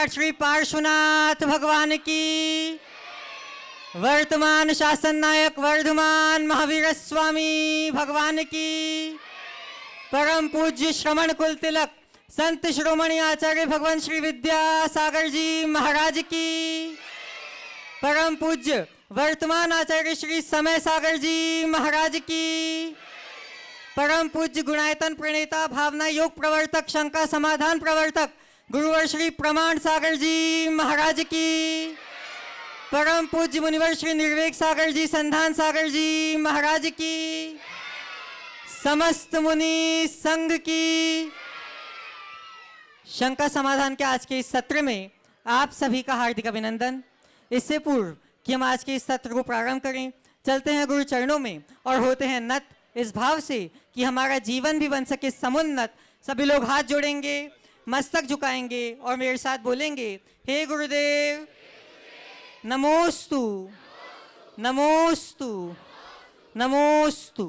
सम्राट श्री पार्श्वनाथ भगवान की, वर्तमान शासन नायक वर्धमान महावीर स्वामी भगवान की, परम पूज्य श्रवण कुल तिलक संत शिरोमणि आचार्य भगवान श्री विद्यासागर जी महाराज की, परम पूज्य वर्तमान आचार्य श्री समय सागर जी महाराज की, परम पूज्य गुणायतन प्रणेता भावना योग प्रवर्तक शंका समाधान प्रवर्तक गुरुवर श्री प्रमाण सागर जी महाराज की, परम पूज्य मुनिवर श्री निर्वेक सागर जी संधान सागर जी महाराज की, समस्त मुनि संघ की। शंका समाधान के आज के इस सत्र में आप सभी का हार्दिक अभिनंदन। इससे पूर्व कि हम आज के इस सत्र को प्रारंभ करें, चलते हैं गुरु चरणों में और होते हैं नत इस भाव से कि हमारा जीवन भी बन सके समुन्नत। सभी लोग हाथ जोड़ेंगे, मस्तक झुकाएंगे और मेरे साथ बोलेंगे, हे गुरुदेव नमोस्तु नमोस्तु नमोस्तु।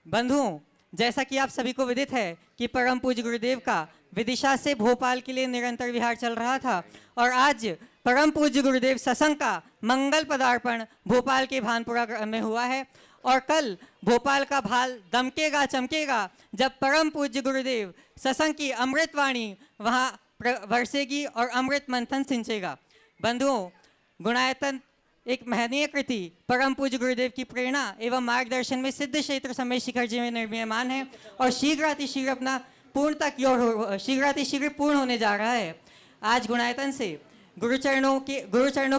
बंधुओं, जैसा कि आप सभी को विदित है कि परम पूज्य गुरुदेव का विदिशा से भोपाल के लिए निरंतर विहार चल रहा था और आज परम पूज्य गुरुदेव सत्संग का मंगल पदार्पण भोपाल के भानपुरा में हुआ है और कल भोपाल का भाल दमकेगा चमकेगा जब परम पूज्य गुरुदेव सत्संग की अमृतवाणी वहाँ बरसेगी और अमृत मंथन सिंचेगा। बंधुओं, गुणायतन एक महनीय कृति परम पूज्य गुरुदेव की प्रेरणा एवं मार्गदर्शन में सिद्ध क्षेत्र समेत शिखर जी में निर्मीयमान है और शीघ्रातिशीघ्र अपना शीघ्रातिशीघ्र पूर्ण होने जा रहा है। आज गुणायतन से गुरुचरणों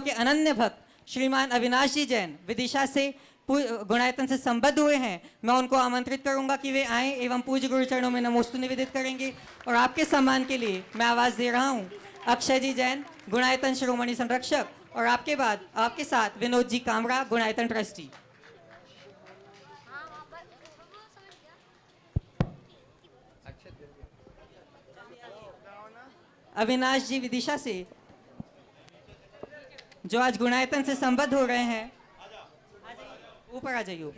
के अनन्य भक्त श्रीमान अविनाश जी जैन विदिशा से गुणायतन से संबद्ध हुए हैं। मैं उनको आमंत्रित करूंगा कि वे आएं एवं पूज्य गुरुचरणों में नमोस्तु निवेदित करेंगे और आपके सम्मान के लिए मैं आवाज दे रहा हूं अक्षय जी जैन, गुणायतन शिरोमणि संरक्षक, और आपके बाद आपके साथ विनोद जी कामरा, गुणायतन ट्रस्टी। अविनाश जी विदिशा से जो आज गुणायतन से संबद्ध हो रहे हैं, ऊपर आ जाइए।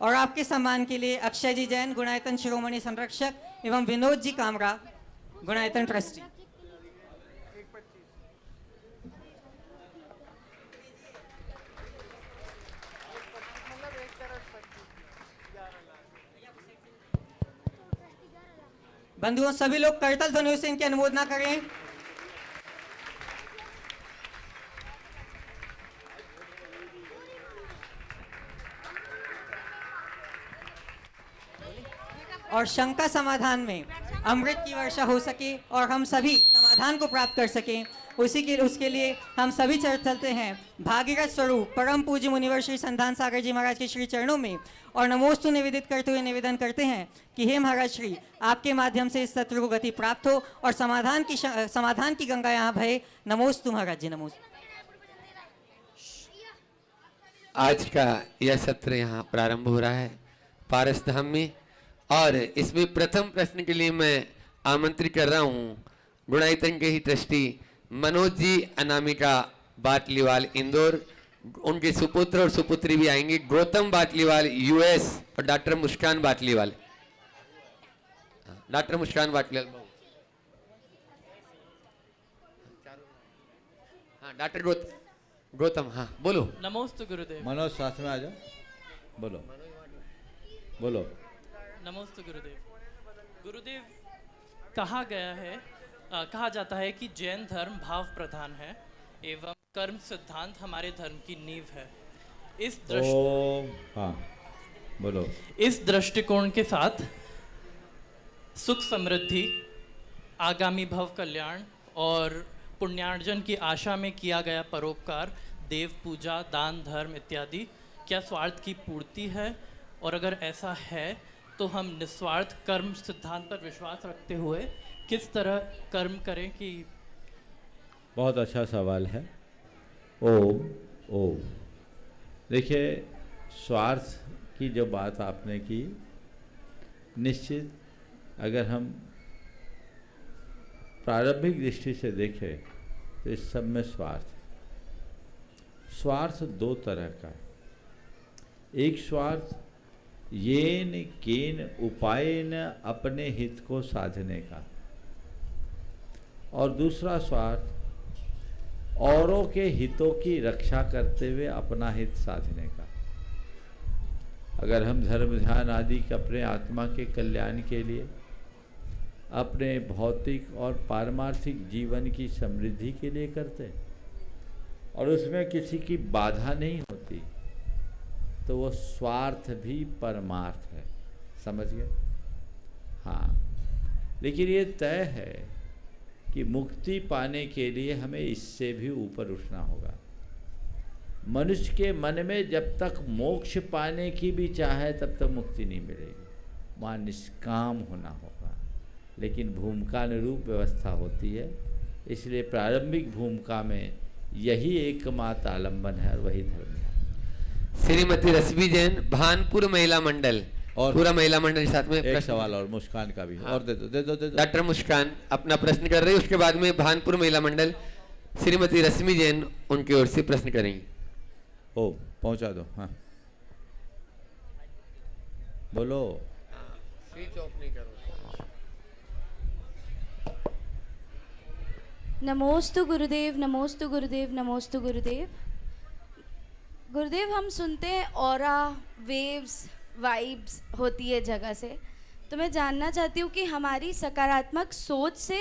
और आपके सम्मान के लिए अक्षय जी जैन, गुणायतन शिरोमणि संरक्षक, एवं विनोद जी कामरा, गुणायतन ट्रस्टी। बंधुओं, सभी लोग करतल ध्वनियों से इनकी अनुमोदना करें। और शंका समाधान में अमृत की वर्षा हो सके और हम सभी समाधान को प्राप्त कर सकें, उसके लिए हम सभी चलते हैं भागीरथ स्वरूप परम पूज्य मुनिवर श्री संधान सागर जी महाराज के श्री चरणों में और नमोस्तु निवेदित करते हुए निवेदन करते हैं कि हे महाराज श्री, आपके माध्यम से इस सत्र को गति प्राप्त हो और समाधान की गंगा यहाँ बहे। नमोस्तु महाराज जी, नमोस्तु। आज का यह सत्र यहाँ प्रारंभ हो रहा है पारस धाम में और इसमें प्रथम प्रश्न के लिए मैं आमंत्रित कर रहा हूँ गुणायतन के ही ट्रस्टी मनोज जी अनामिका बाटलीवाल इंदौर, उनके सुपुत्र और सुपुत्री भी आएंगे, गौतम बाटलीवाल यूएस और डॉक्टर मुस्कान बाटलीवाल। डॉक्टर मुस्कान बाटलीवाल, हाँ डॉक्टर गौतम, हाँ बोलो। नमोस्तु गुरुदेव। मनोज साथ में आ जाओ, बोलो बोलो। नमोस्तु गुरुदेव। गुरुदेव, कहा जाता है कि जैन धर्म भाव प्रधान है एवं कर्म सिद्धांत हमारे धर्म की नींव है। हाँ बोलो। इस दृष्टिकोण के साथ सुख समृद्धि, आगामी भव कल्याण और पुण्यार्जन की आशा में किया गया परोपकार, देव पूजा, दान धर्म इत्यादि क्या स्वार्थ की पूर्ति है? और अगर ऐसा है तो हम निस्वार्थ कर्म सिद्धांत पर विश्वास रखते हुए किस तरह कर्म करें कि? बहुत अच्छा सवाल है। ओम देखिए, स्वार्थ की जो बात आपने की, निश्चित अगर हम प्रारंभिक दृष्टि से देखें तो इस सब में स्वार्थ दो तरह का है। एक स्वार्थ येन केन उपायन अपने हित को साधने का, और दूसरा स्वार्थ औरों के हितों की रक्षा करते हुए अपना हित साधने का। अगर हम धर्म ध्यान आदि अपने आत्मा के कल्याण के लिए, अपने भौतिक और पारमार्थिक जीवन की समृद्धि के लिए करते और उसमें किसी की बाधा नहीं होती, तो वो स्वार्थ भी परमार्थ है। समझ गए? हाँ, लेकिन ये तय है कि मुक्ति पाने के लिए हमें इससे भी ऊपर उठना होगा। मनुष्य के मन में जब तक मोक्ष पाने की भी चाहे तब तक मुक्ति नहीं मिलेगी, वहाँ निष्काम होना होगा। लेकिन भूमिकानुरूप व्यवस्था होती है, इसलिए प्रारंभिक भूमिका में यही एकमात्र आलंबन है और वही धर्म है। श्रीमती रश्मि जैन, भानपुर महिला मंडल, और पूरा महिला मंडल के साथ में एक सवाल और मुस्कान का भी। हाँ। और दे दो। डॉक्टर मुस्कान अपना प्रश्न कर रहे हैं, उसके बाद में भानपुर महिला मंडल श्रीमती रश्मि जैन उनकी ओर से प्रश्न करेंगी। ओ, पहुंचा दो। हाँ, बोलो। स्विच ऑफ नहीं करो। नमोस्तु गुरुदेव, नमोस्तु गुरुदेव, नमोस्तु गुरुदेव। गुरुदेव, हम सुनते हैं ऑरा, वेव्स, वाइब्स होती है जगह से, तो मैं जानना चाहती हूँ कि हमारी सकारात्मक सोच से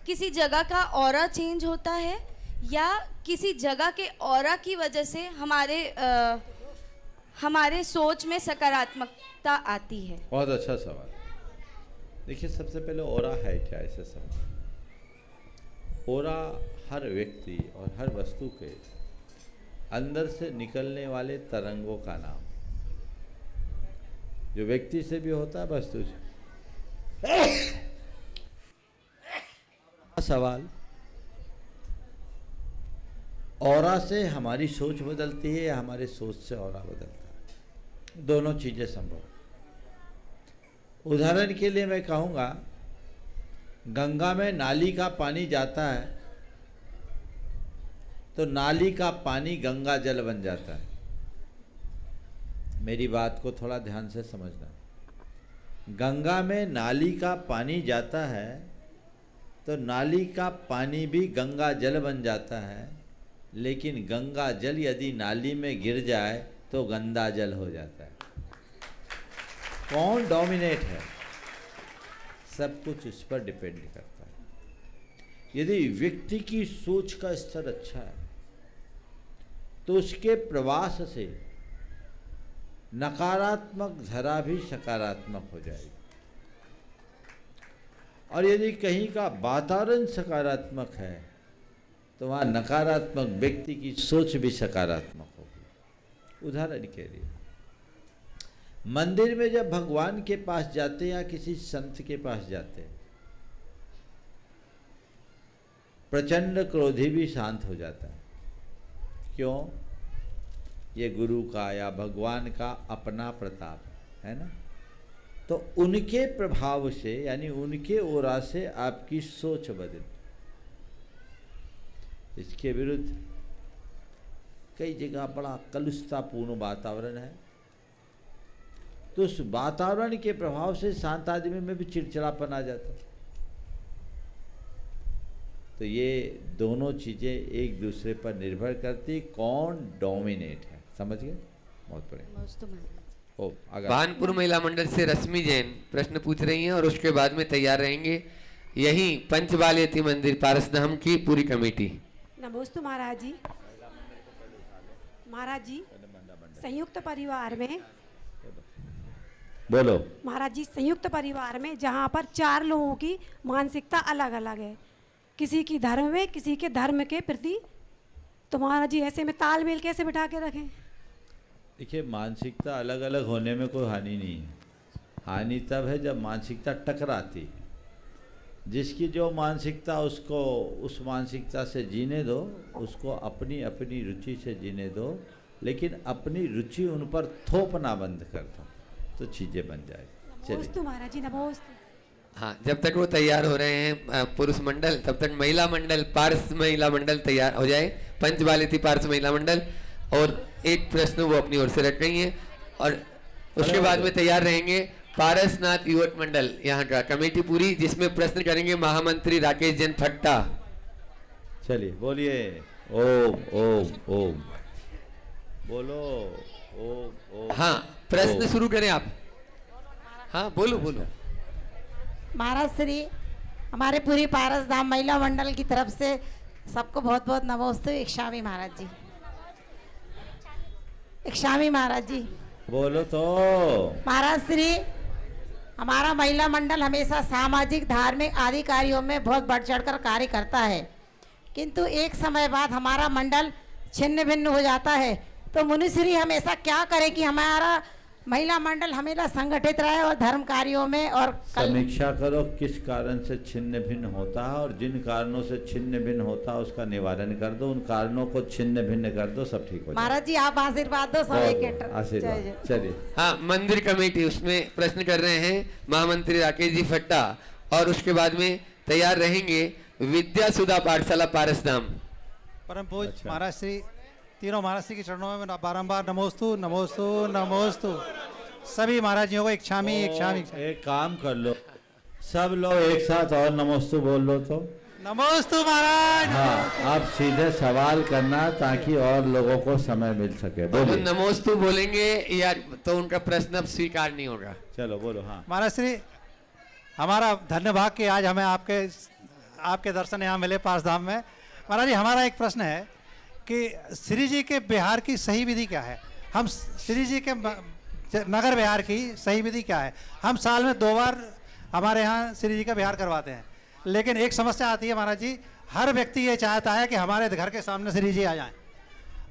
किसी जगह का ऑरा चेंज होता है या किसी जगह के ऑरा की वजह से हमारे सोच में सकारात्मकता आती है? बहुत अच्छा सवाल। देखिए, सबसे पहले ऑरा है क्या, ऐसे समझ। ऑरा हर व्यक्ति और हर वस्तु के अंदर से निकलने वाले तरंगों का नाम, जो व्यक्ति से भी होता है, वस्तु से। सवाल, ऑरा से हमारी सोच बदलती है या हमारे सोच से ऑरा बदलता है? दोनों चीजें संभव। उदाहरण के लिए मैं कहूँगा, गंगा में नाली का पानी जाता है तो नाली का पानी गंगा जल बन जाता है। मेरी बात को थोड़ा ध्यान से समझना। गंगा में नाली का पानी जाता है तो नाली का पानी भी गंगा जल बन जाता है, लेकिन गंगा जल यदि नाली में गिर जाए तो गंदा जल हो जाता है। कौन डोमिनेट है, सब कुछ इस पर डिपेंड करता है। यदि व्यक्ति की सोच का स्तर अच्छा है तो उसके प्रवास से नकारात्मक धारा भी सकारात्मक हो जाएगी, और यदि कहीं का वातावरण सकारात्मक है तो वहाँ नकारात्मक व्यक्ति की सोच भी सकारात्मक होगी। उदाहरण के लिए, मंदिर में जब भगवान के पास जाते या किसी संत के पास जाते, प्रचंड क्रोधी भी शांत हो जाता है। क्यों? ये गुरु का या भगवान का अपना प्रताप है ना। तो उनके प्रभाव से, यानी उनके ओरा से आपकी सोच बदल। इसके विरुद्ध कई जगह बड़ा कलुषतापूर्ण वातावरण है, तो उस वातावरण के प्रभाव से शांत आदमी में भी चिड़चिड़ापन आ जाता है। तो ये दोनों चीजें एक दूसरे पर निर्भर करती, कौन डोमिनेट है। समझ गए? बहुत बढ़िया। ओ, आगे। भानपुर महिला मंडल से रश्मि जैन प्रश्न पूछ रही हैं और उसके बाद में तैयार रहेंगे यही पंचबालियती मंदिर पारसधाम की पूरी कमेटी। नमोस्तु महाराज जी। महाराज जी, संयुक्त परिवार में, बोलो महाराज जी, संयुक्त परिवार में जहाँ पर 4 लोगों की मानसिकता अलग अलग है, किसी की धर्म में, किसी के धर्म के प्रति, तो महाराज जी ऐसे में तालमेल कैसे बिठा के रखें? देखिए, मानसिकता अलग अलग होने में कोई हानि नहीं है। हानि तब है जब मानसिकता टकराती। जिसकी जो मानसिकता, उसको उस मानसिकता से जीने दो, उसको अपनी अपनी रुचि से जीने दो, लेकिन अपनी रुचि उन पर थोपना बंद कर दो, तो चीज़ें बन जाएगी। नमोस्तु महाराज जी, नमोस्तु। हाँ, जब तक वो तैयार हो रहे हैं पुरुष मंडल, तब तक महिला मंडल, पारस महिला मंडल तैयार हो जाए। पंचबालिती पारस महिला मंडल, और एक प्रश्न वो अपनी ओर से रख रही हैं, और उसके बाद में तैयार रहेंगे पारसनाथ युवक मंडल यहाँ का कमेटी पूरी, जिसमें प्रश्न करेंगे महामंत्री राकेश जैन फट्टा। चलिए बोलिए ओम ओम ओम, बोलो ओम ओम। हाँ, प्रश्न ओम। शुरू करें आप। हाँ, बोलो बोलो। महाराज श्री हमारे पूरी पारस धाम महिला मंडल की तरफ से सबको बहुत बहुत नमोस्तु। इक्षामी महाराज जी, इक्षामी महाराज जी। बोलो तो। महाराज श्री हमारा महिला मंडल हमेशा सामाजिक धार्मिक आदि कार्यों में बहुत बढ़ चढ़कर कार्य करता है, किंतु एक समय बाद हमारा मंडल छिन्न भिन्न हो जाता है। तो मुनिश्री हम ऐसा क्या करें कि हमारा महिला मंडल हमेशा संगठित रहे और धर्म कार्यों में और समीक्षा करो किस कारण से छिन्न भिन्न होता है, और जिन कारणों से छिन्न भिन्न होता है उसका निवारण कर दो, उन कारणों को छिन्न भिन्न कर दो, सब ठीक हो जाए। महाराज जी आप आशीर्वाद दो, सब एक आशीर्वाद। चलिए हाँ, मंदिर कमेटी उसमें प्रश्न कर रहे हैं महामंत्री राकेश जी फट्टा, और उसके बाद में तैयार रहेंगे विद्या सुधा पाठशाला पारसधाम। परम पूज अच्छा। महाराज श्री तीनों महाराज श्री के चरणों में बारंबार नमोस्तु नमोस्तु नमोस्तु। सभी महाराज जियों को इक्षामी इक्षामी एक काम कर लो, सब लोग एक साथ और नमोस्तु बोल लो तो। नमोस्तु महाराज। हाँ, आप सीधे सवाल करना ताकि और लोगों को समय मिल सके। वो बोलिए। नमोस्तु बोलेंगे या तो उनका प्रश्न अब स्वीकार नहीं होगा। चलो बोलो। हाँ, महाराज श्री हमारा धन्यवाद कि आज हमें आपके दर्शन यहाँ मिले पारसधाम में। महाराज जी हमारा एक प्रश्न है कि श्री जी के बिहार की सही विधि क्या है? हम श्री जी के नगर बिहार की सही विधि क्या है? हम साल में 2 बार हमारे यहाँ श्री जी का बिहार करवाते हैं, लेकिन एक समस्या आती है महाराज जी, हर व्यक्ति ये चाहता है कि हमारे घर के सामने श्री जी आ जाएं,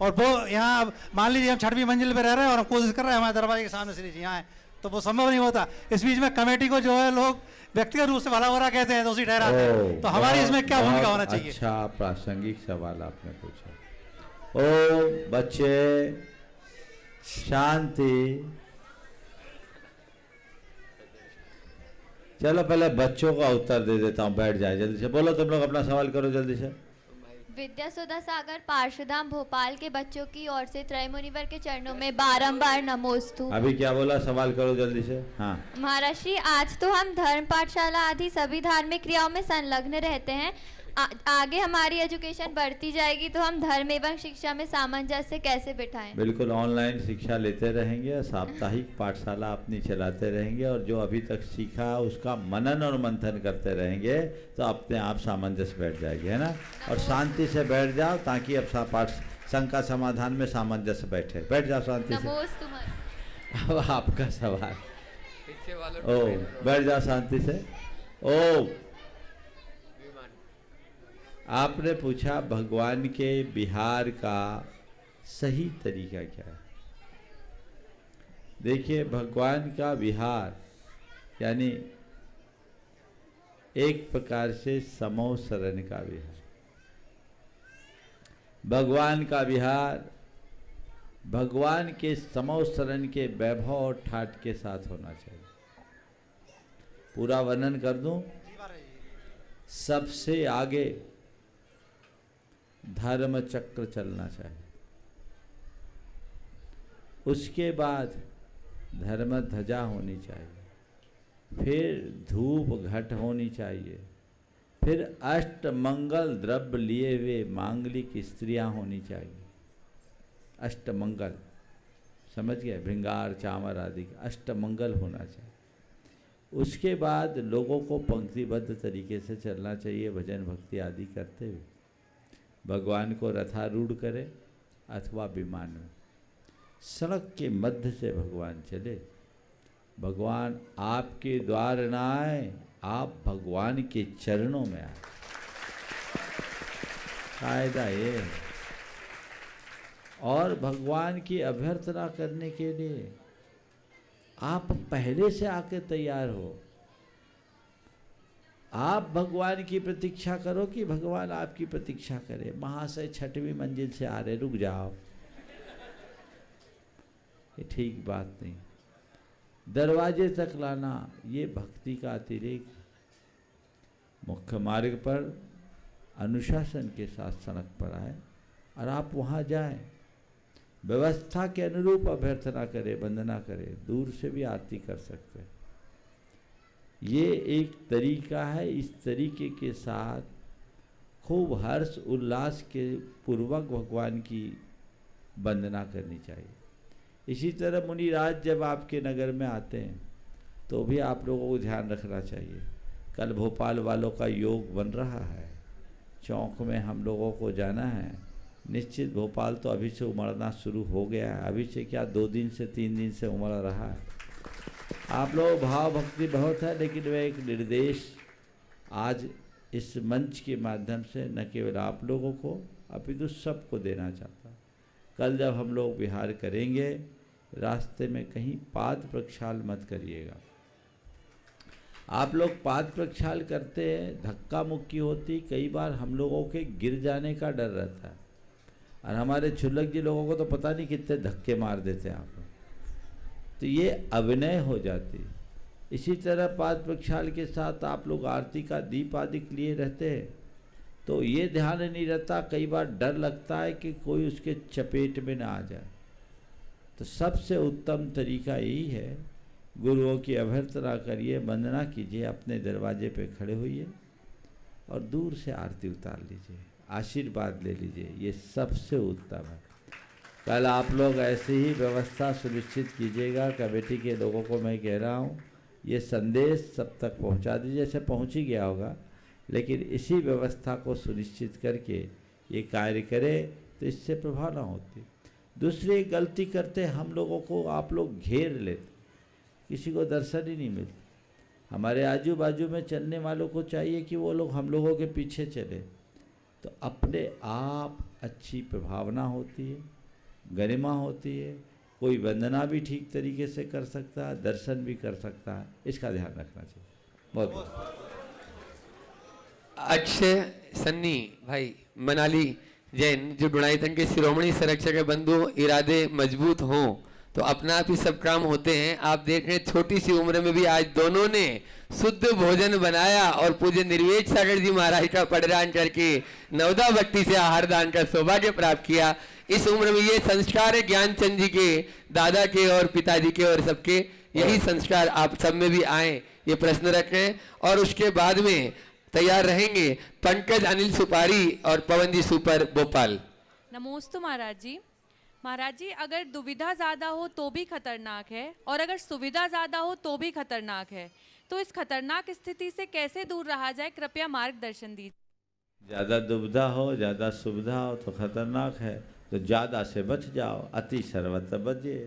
और वो यहाँ मान लीजिए हम 6वीं मंजिल पे रह रहे हैं और हम कोशिश कर रहे हैं हमारे दरवाजे के सामने श्री जी आए, तो वो संभव नहीं होता। इस बीच में कमेटी को जो है लोग व्यक्तिगत रूप से भला बुरा कहते हैं, तो उसी ठहराते हैं, तो हमारी इसमें क्या भूमिका होना चाहिए? अच्छा प्रासंगिक सवाल आपने पूछा। ओ बच्चे शांति। चलो पहले बच्चों का उत्तर दे देता हूँ, बैठ जाए जल्दी से। बोलो तुम लोग अपना सवाल करो जल्दी से। विद्या सुधा सागर पार्षधाम भोपाल के बच्चों की ओर से त्रय मुनिवर के चरणों में बारंबार नमोस्तु। अभी क्या बोला? सवाल करो जल्दी से। हाँ महाराज श्री आज तो हम धर्म पाठशाला आदि सभी धार्मिक क्रियाओं में संलग्न रहते हैं। आगे हमारी एजुकेशन बढ़ती जाएगी तो हम धर्म एवं शिक्षा में सामंजस्य कैसे बिठाएं? बिल्कुल, ऑनलाइन शिक्षा लेते रहेंगे, साप्ताहिक पाठशाला अपनी चलाते रहेंगे, और जो अभी तक सीखा उसका मनन और मंथन करते रहेंगे तो अपने आप सामंजस्य बैठ जाएगी, है ना। और शांति से बैठ जाओ ताकि अब पाठ शंका समाधान में सामंजस्य बैठे। बैठ जाओ शांति से। नमोस्तु। अब आपका सवाल। ओ बैठ जाओ शांति से। ओ आपने पूछा भगवान के बिहार का सही तरीका क्या है। देखिए, भगवान का विहार यानी एक प्रकार से समो शरण का विहार। भगवान का विहार भगवान के समो शरण के वैभव और ठाट के साथ होना चाहिए। पूरा वर्णन कर दूं। सबसे आगे धर्म चक्र चलना चाहिए, उसके बाद धर्म ध्वजा होनी चाहिए, फिर धूप घट होनी चाहिए, फिर अष्ट मंगल द्रव्य लिए हुए मांगलिक स्त्रियां होनी चाहिए। अष्ट मंगल समझ गए, भृंगार चामर आदि अष्ट मंगल होना चाहिए। उसके बाद लोगों को पंक्तिबद्ध तरीके से चलना चाहिए, भजन भक्ति आदि करते हुए। भगवान को रथारूढ़ करे अथवा विमान में, सड़क के मध्य से भगवान चले। भगवान आपके द्वार न आए, आप भगवान के चरणों में आए। कायदा ये। और भगवान की अभ्यर्थना करने के लिए आप पहले से आके तैयार हो। आप भगवान की प्रतीक्षा करो कि भगवान आपकी प्रतीक्षा करे। महाशय 6वीं मंजिल से आ रहे, रुक जाओ, ये ठीक बात नहीं। दरवाजे तक लाना ये भक्ति का अतिरेक। मुख्य मार्ग पर अनुशासन के साथ सड़क पर आए और आप वहाँ जाएं, व्यवस्था के अनुरूप अभ्यर्थना करें, वंदना करें, दूर से भी आरती कर सकते हैं। ये एक तरीका है। इस तरीके के साथ खूब हर्ष उल्लास के पूर्वक भगवान की वंदना करनी चाहिए। इसी तरह मुनिराज जब आपके नगर में आते हैं तो भी आप लोगों को ध्यान रखना चाहिए। कल भोपाल वालों का योग बन रहा है, चौक में हम लोगों को जाना है। निश्चित भोपाल तो अभी से उमड़ना शुरू हो गया है, अभी से क्या 2 दिन से 3 दिन से उमड़ रहा है। आप लोग भाव भक्ति बहुत है, लेकिन वह एक निर्देश आज इस मंच के माध्यम से न केवल आप लोगों को अपितु सबको देना चाहता हूँ। कल जब हम लोग विहार करेंगे, रास्ते में कहीं पाद प्रक्षाल मत करिएगा। आप लोग पाद प्रक्षाल करते हैं, धक्का मुक्की होती, कई बार हम लोगों के गिर जाने का डर रहता है, और हमारे छुल्लक जी लोगों को तो पता नहीं कितने धक्के मार देते हैं आप, तो ये अभिनय हो जाती। इसी तरह पाद प्रक्षाल के साथ आप लोग आरती का दीप आदि लिए रहते हैं, तो ये ध्यान नहीं रहता, कई बार डर लगता है कि कोई उसके चपेट में ना आ जाए। तो सबसे उत्तम तरीका यही है, गुरुओं की अभ्यर्थना करिए, वंदना कीजिए, अपने दरवाजे पे खड़े होइए और दूर से आरती उतार लीजिए, आशीर्वाद ले लीजिए, ये सबसे उत्तम है। कल आप लोग ऐसे ही व्यवस्था सुनिश्चित कीजिएगा। कमेटी के लोगों को मैं कह रहा हूँ, ये संदेश सब तक पहुँचा दीजिए, जैसे पहुँच ही गया होगा, लेकिन इसी व्यवस्था को सुनिश्चित करके ये कार्य करें तो इससे प्रभाव ना होती। दूसरी गलती करते हम लोगों को आप लोग घेर लेते, किसी को दर्शन ही नहीं मिलता। हमारे आजू बाजू में चलने वालों को चाहिए कि वो लोग हम लोगों के पीछे चले, तो अपने आप अच्छी प्रभावना होती है, गरिमा होती है, कोई वंदना भी ठीक तरीके से कर सकता है, दर्शन भी कर सकता है, इसका ध्यान रखना चाहिए। बहुत बहुत अक्षय सन्नी भाई मनाली जैन, जो डुणाईतन के शिरोमणि संरक्षक बंधु इरादे मजबूत हों तो अपना आप ही सब काम होते हैं। आप देख रहे हैं छोटी सी उम्र में भी आज दोनों ने शुद्ध भोजन बनाया और पूज्य निर्वेद सागर जी महाराज का पटदान करके नवदा भक्ति से आहार दान का सौभाग्य प्राप्त किया। इस उम्र में ये संस्कार है ज्ञानचंद जी के, दादा के और पिताजी के और सबके, यही संस्कार आप सब में भी आए, ये प्रश्न रखें। और उसके बाद में तैयार रहेंगे पंकज अनिल सुपारी और पवन जी सुपर भोपाल। नमोस्तु महाराज जी। महाराज जी, अगर दुविधा ज़्यादा हो तो भी खतरनाक है, और अगर सुविधा ज़्यादा हो तो भी खतरनाक है, तो इस खतरनाक स्थिति से कैसे दूर रहा जाए, कृपया मार्गदर्शन दीजिए। ज़्यादा दुविधा हो, ज़्यादा सुविधा हो तो खतरनाक है, तो ज़्यादा से बच जाओ, अति सर्वत्र बचे।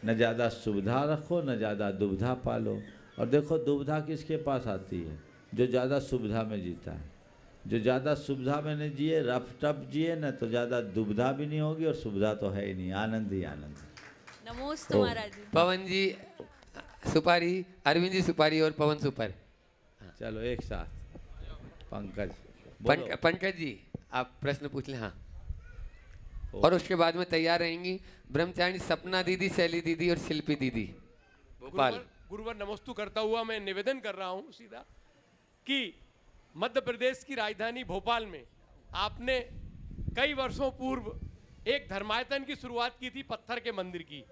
न ज़्यादा सुविधा रखो, न ज़्यादा दुविधा पालो। और देखो दुविधा किसके पास आती है, जो ज़्यादा सुविधा में जीता है। जो ज़्यादा सुविधा में नहीं जिए, रफ टप जिए न, तो ज़्यादा दुविधा भी नहीं होगी और सुविधा तो है ही नहीं, आनंद ही आनंद। नमोस्तु महाराज जी। पवन जी सुपारी, अरविंद जी सुपारी और पवन सुपर। चलो एक साथ पंकज पंकज जी आप प्रश्न पूछ लें। हाँ, और उसके बाद में तैयार रहेंगी ब्रह्मचारिणी सपना दीदी, शैली दीदी और शिल्पी दीदी भोपाल। गुरुवर नमस्तु करता हुआ मैं निवेदन कर रहा हूँ सीधा कि मध्य प्रदेश की राजधानी भोपाल में आपने कई वर्षों पूर्व एक धर्मायतन की शुरुआत की थी, पत्थर के मंदिर की।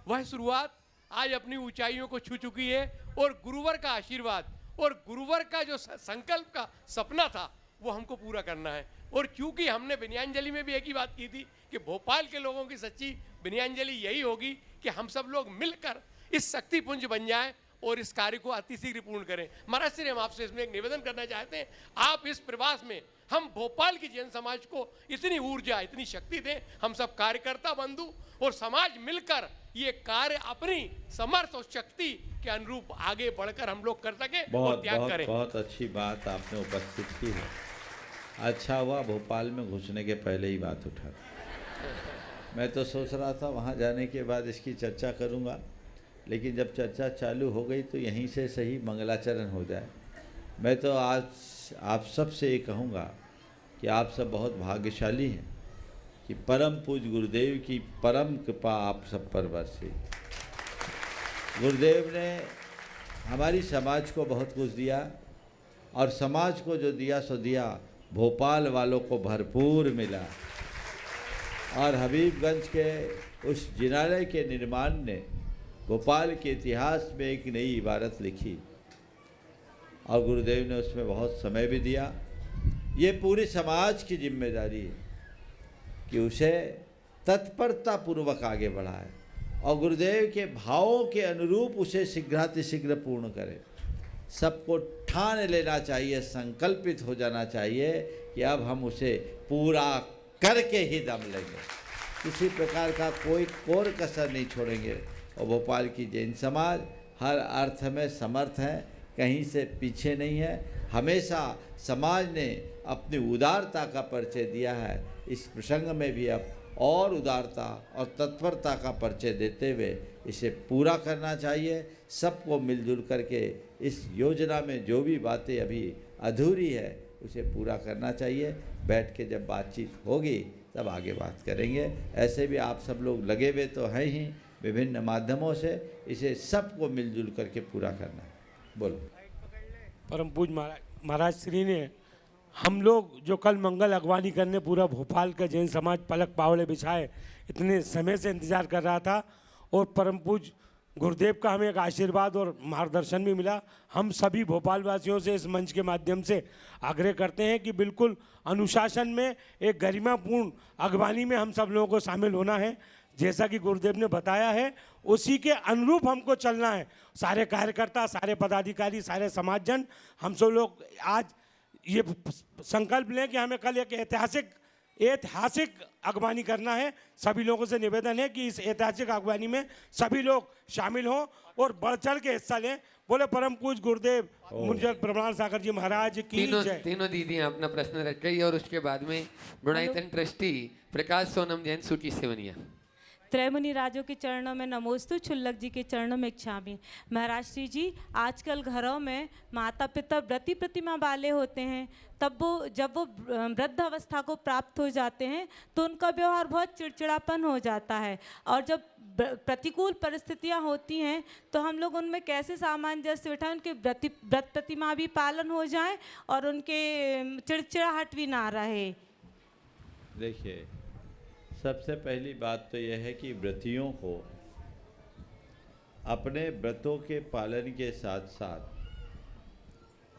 वह शुरुआत आज अपनी ऊंचाइयों को छू चुकी है, और गुरुवर का आशीर्वाद और गुरुवर का जो संकल्प का सपना था वो हमको पूरा करना है। और क्योंकि हमने विनयांजलि में भी एक ही बात की थी कि भोपाल के लोगों की सच्ची विनयांजलि यही होगी कि हम सब लोग मिलकर इस शक्तिपुंज बन जाएं और इस कार्य को अतिशीघ्र पूर्ण करें। महाराज श्री, हम आपसे इसमें एक निवेदन करना चाहते हैं, आप इस प्रवास में हम भोपाल की जैन समाज को इतनी ऊर्जा, इतनी शक्ति दें, हम सब कार्यकर्ता बंधु और समाज मिलकर ये कार्य अपनी समर्थ और शक्ति के अनुरूप आगे बढ़कर हम लोग कर सके और त्याग करें। बहुत अच्छी बात आपने उपस्थित की है। अच्छा हुआ भोपाल में घुसने के पहले ही बात उठा। मैं तो सोच रहा था वहाँ जाने के बाद इसकी चर्चा करूँगा, लेकिन जब चर्चा चालू हो गई तो यहीं से सही मंगलाचरण हो जाए। मैं तो आज आप सब से ये कहूँगा कि आप सब बहुत भाग्यशाली हैं कि परम पूज्य गुरुदेव की परम कृपा आप सब पर बरसी। गुरुदेव ने हमारी समाज को बहुत कुछ दिया, और समाज को जो दिया सो दिया भोपाल वालों को भरपूर मिला। और हबीबगंज के उस जिनालय के निर्माण ने भोपाल के इतिहास में एक नई इबारत लिखी, और गुरुदेव ने उसमें बहुत समय भी दिया। ये पूरे समाज की जिम्मेदारी है कि उसे तत्परता पूर्वक आगे बढ़ाए और गुरुदेव के भावों के अनुरूप उसे शीघ्रातिशीघ्र पूर्ण करे। सबको ठान लेना चाहिए, संकल्पित हो जाना चाहिए कि अब हम उसे पूरा करके ही दम लेंगे, किसी प्रकार का कोई कोर कसर नहीं छोड़ेंगे। और भोपाल की जैन समाज हर अर्थ में समर्थ है, कहीं से पीछे नहीं है। हमेशा समाज ने अपनी उदारता का परिचय दिया है, इस प्रसंग में भी अब और उदारता और तत्परता का परिचय देते हुए इसे पूरा करना चाहिए। सबको मिलजुल करके इस योजना में जो भी बातें अभी अधूरी है उसे पूरा करना चाहिए। बैठ के जब बातचीत होगी तब आगे बात करेंगे। ऐसे भी आप सब लोग लगे हुए तो हैं ही, विभिन्न माध्यमों से इसे सबको मिलजुल करके पूरा करना है। बोलो। परम पूज्य महाराज श्री ने हम लोग जो कल मंगल अगवानी करने पूरा भोपाल का जैन समाज पलक पावड़े बिछाए इतने समय से इंतजार कर रहा था, और परम पूज्य गुरुदेव का हमें एक आशीर्वाद और मार्गदर्शन भी मिला। हम सभी भोपाल वासियों से इस मंच के माध्यम से आग्रह करते हैं कि बिल्कुल अनुशासन में एक गरिमापूर्ण अगवानी में हम सब लोगों को शामिल होना है। जैसा कि गुरुदेव ने बताया है उसी के अनुरूप हमको चलना है। सारे कार्यकर्ता, सारे पदाधिकारी, सारे समाजजन, हम सब लोग आज ये संकल्प लें कि हमें कल एक ऐतिहासिक अगवानी करना है। सभी लोगों से निवेदन है कि इस ऐतिहासिक अगवानी में सभी लोग शामिल हों और बढ़ चढ़ के हिस्सा लें। बोले परम पूज्य गुरुदेव मुंजल प्रमाण सागर जी महाराज की जय। तीनों दीदियां अपना प्रश्न रख गई और उसके बाद में गुणायतन ट्रस्टी प्रकाश सोनम जैन सूची सेवनिया। त्रैमुनि राजों के चरणों में नमोस्तु, छुल्लक जी के चरणों में इच्छामि। महाराज श्री जी, आजकल घरों में माता पिता व्रती प्रतिमा वाले होते हैं, तब वो जब वो वृद्ध अवस्था को प्राप्त हो जाते हैं तो उनका व्यवहार बहुत चिड़चिड़ापन हो जाता है, और जब प्रतिकूल परिस्थितियां होती हैं तो हम लोग उनमें कैसे सामंजस्य बिठाएं, उनके व्रत प्रतिमा भी पालन हो जाए और उनके चिड़चिड़ाहट भी ना रहे। देखिए, सबसे पहली बात तो यह है कि व्रतियों को अपने व्रतों के पालन के साथ साथ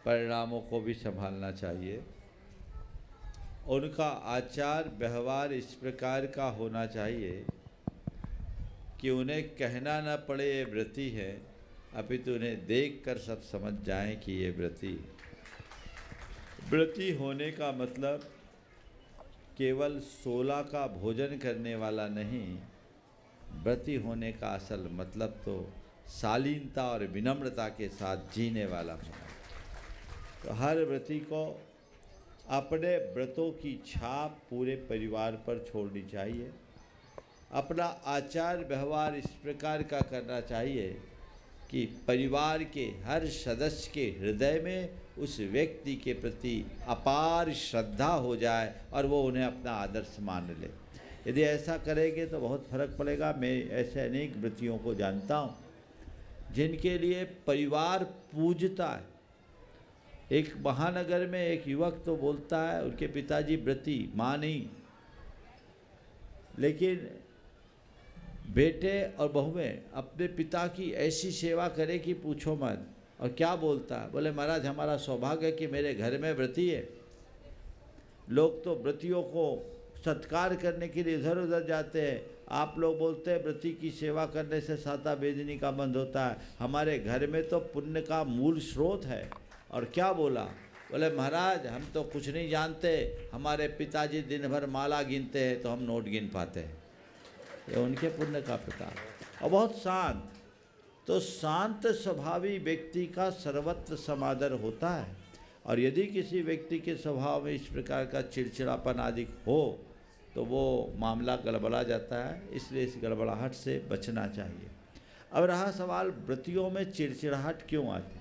परिणामों को भी संभालना चाहिए। उनका आचार व्यवहार इस प्रकार का होना चाहिए कि उन्हें कहना न पड़े ये व्रती है, अपितु उन्हें देखकर सब समझ जाएं कि ये व्रती होने का मतलब केवल 16 का भोजन करने वाला नहीं, व्रती होने का असल मतलब तो शालीनता और विनम्रता के साथ जीने वाला होना। तो हर व्रती को अपने व्रतों की छाप पूरे परिवार पर छोड़नी चाहिए। अपना आचार व्यवहार इस प्रकार का करना चाहिए कि परिवार के हर सदस्य के हृदय में उस व्यक्ति के प्रति अपार श्रद्धा हो जाए और वो उन्हें अपना आदर्श मान ले। यदि ऐसा करेंगे तो बहुत फर्क पड़ेगा। मैं ऐसे अनेक व्रतियों को जानता हूँ जिनके लिए परिवार पूजता है। एक महानगर में एक युवक तो बोलता है उनके पिताजी व्रती, माँ नहीं, लेकिन बेटे और बहुएं अपने पिता की ऐसी सेवा करे कि पूछो मत। और क्या बोलता है, बोले महाराज हमारा सौभाग्य है कि मेरे घर में व्रती है। लोग तो व्रतियों को सत्कार करने के लिए इधर उधर जाते हैं, आप लोग बोलते हैं व्रती की सेवा करने से साता बेदनी का बंद होता है। हमारे घर में तो पुण्य का मूल स्रोत है। और क्या बोला, बोले महाराज हम तो कुछ नहीं जानते, हमारे पिताजी दिन भर माला गिनते हैं तो हम नोट गिन पाते हैं। ये उनके पुण्य का प्रताप। और बहुत शांत, तो शांत स्वभावी व्यक्ति का सर्वत्र समादर होता है। और यदि किसी व्यक्ति के स्वभाव में इस प्रकार का चिड़चिड़ापन आदि हो तो वो मामला गड़बड़ा जाता है। इसलिए इस गड़बड़ाहट से बचना चाहिए। अब रहा सवाल व्रतियों में चिड़चिड़ाहट क्यों आती है?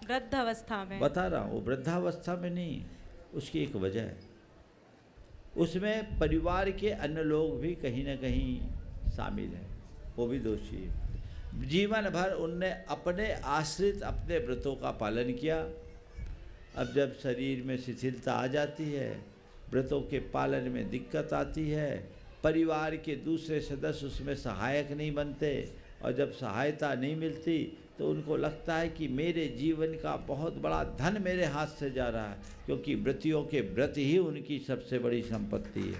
वृद्धावस्था में बता रहा हूँ, वो वृद्धावस्था में नहीं, उसकी एक वजह है। उसमें परिवार के अन्य लोग भी कहीं ना कहीं शामिल हैं, वो भी दोषी है। जीवन भर उनने अपने आश्रित अपने व्रतों का पालन किया। अब जब शरीर में शिथिलता आ जाती है, व्रतों के पालन में दिक्कत आती है, परिवार के दूसरे सदस्य उसमें सहायक नहीं बनते, और जब सहायता नहीं मिलती तो उनको लगता है कि मेरे जीवन का बहुत बड़ा धन मेरे हाथ से जा रहा है, क्योंकि व्रतियों के व्रत ही उनकी सबसे बड़ी संपत्ति है।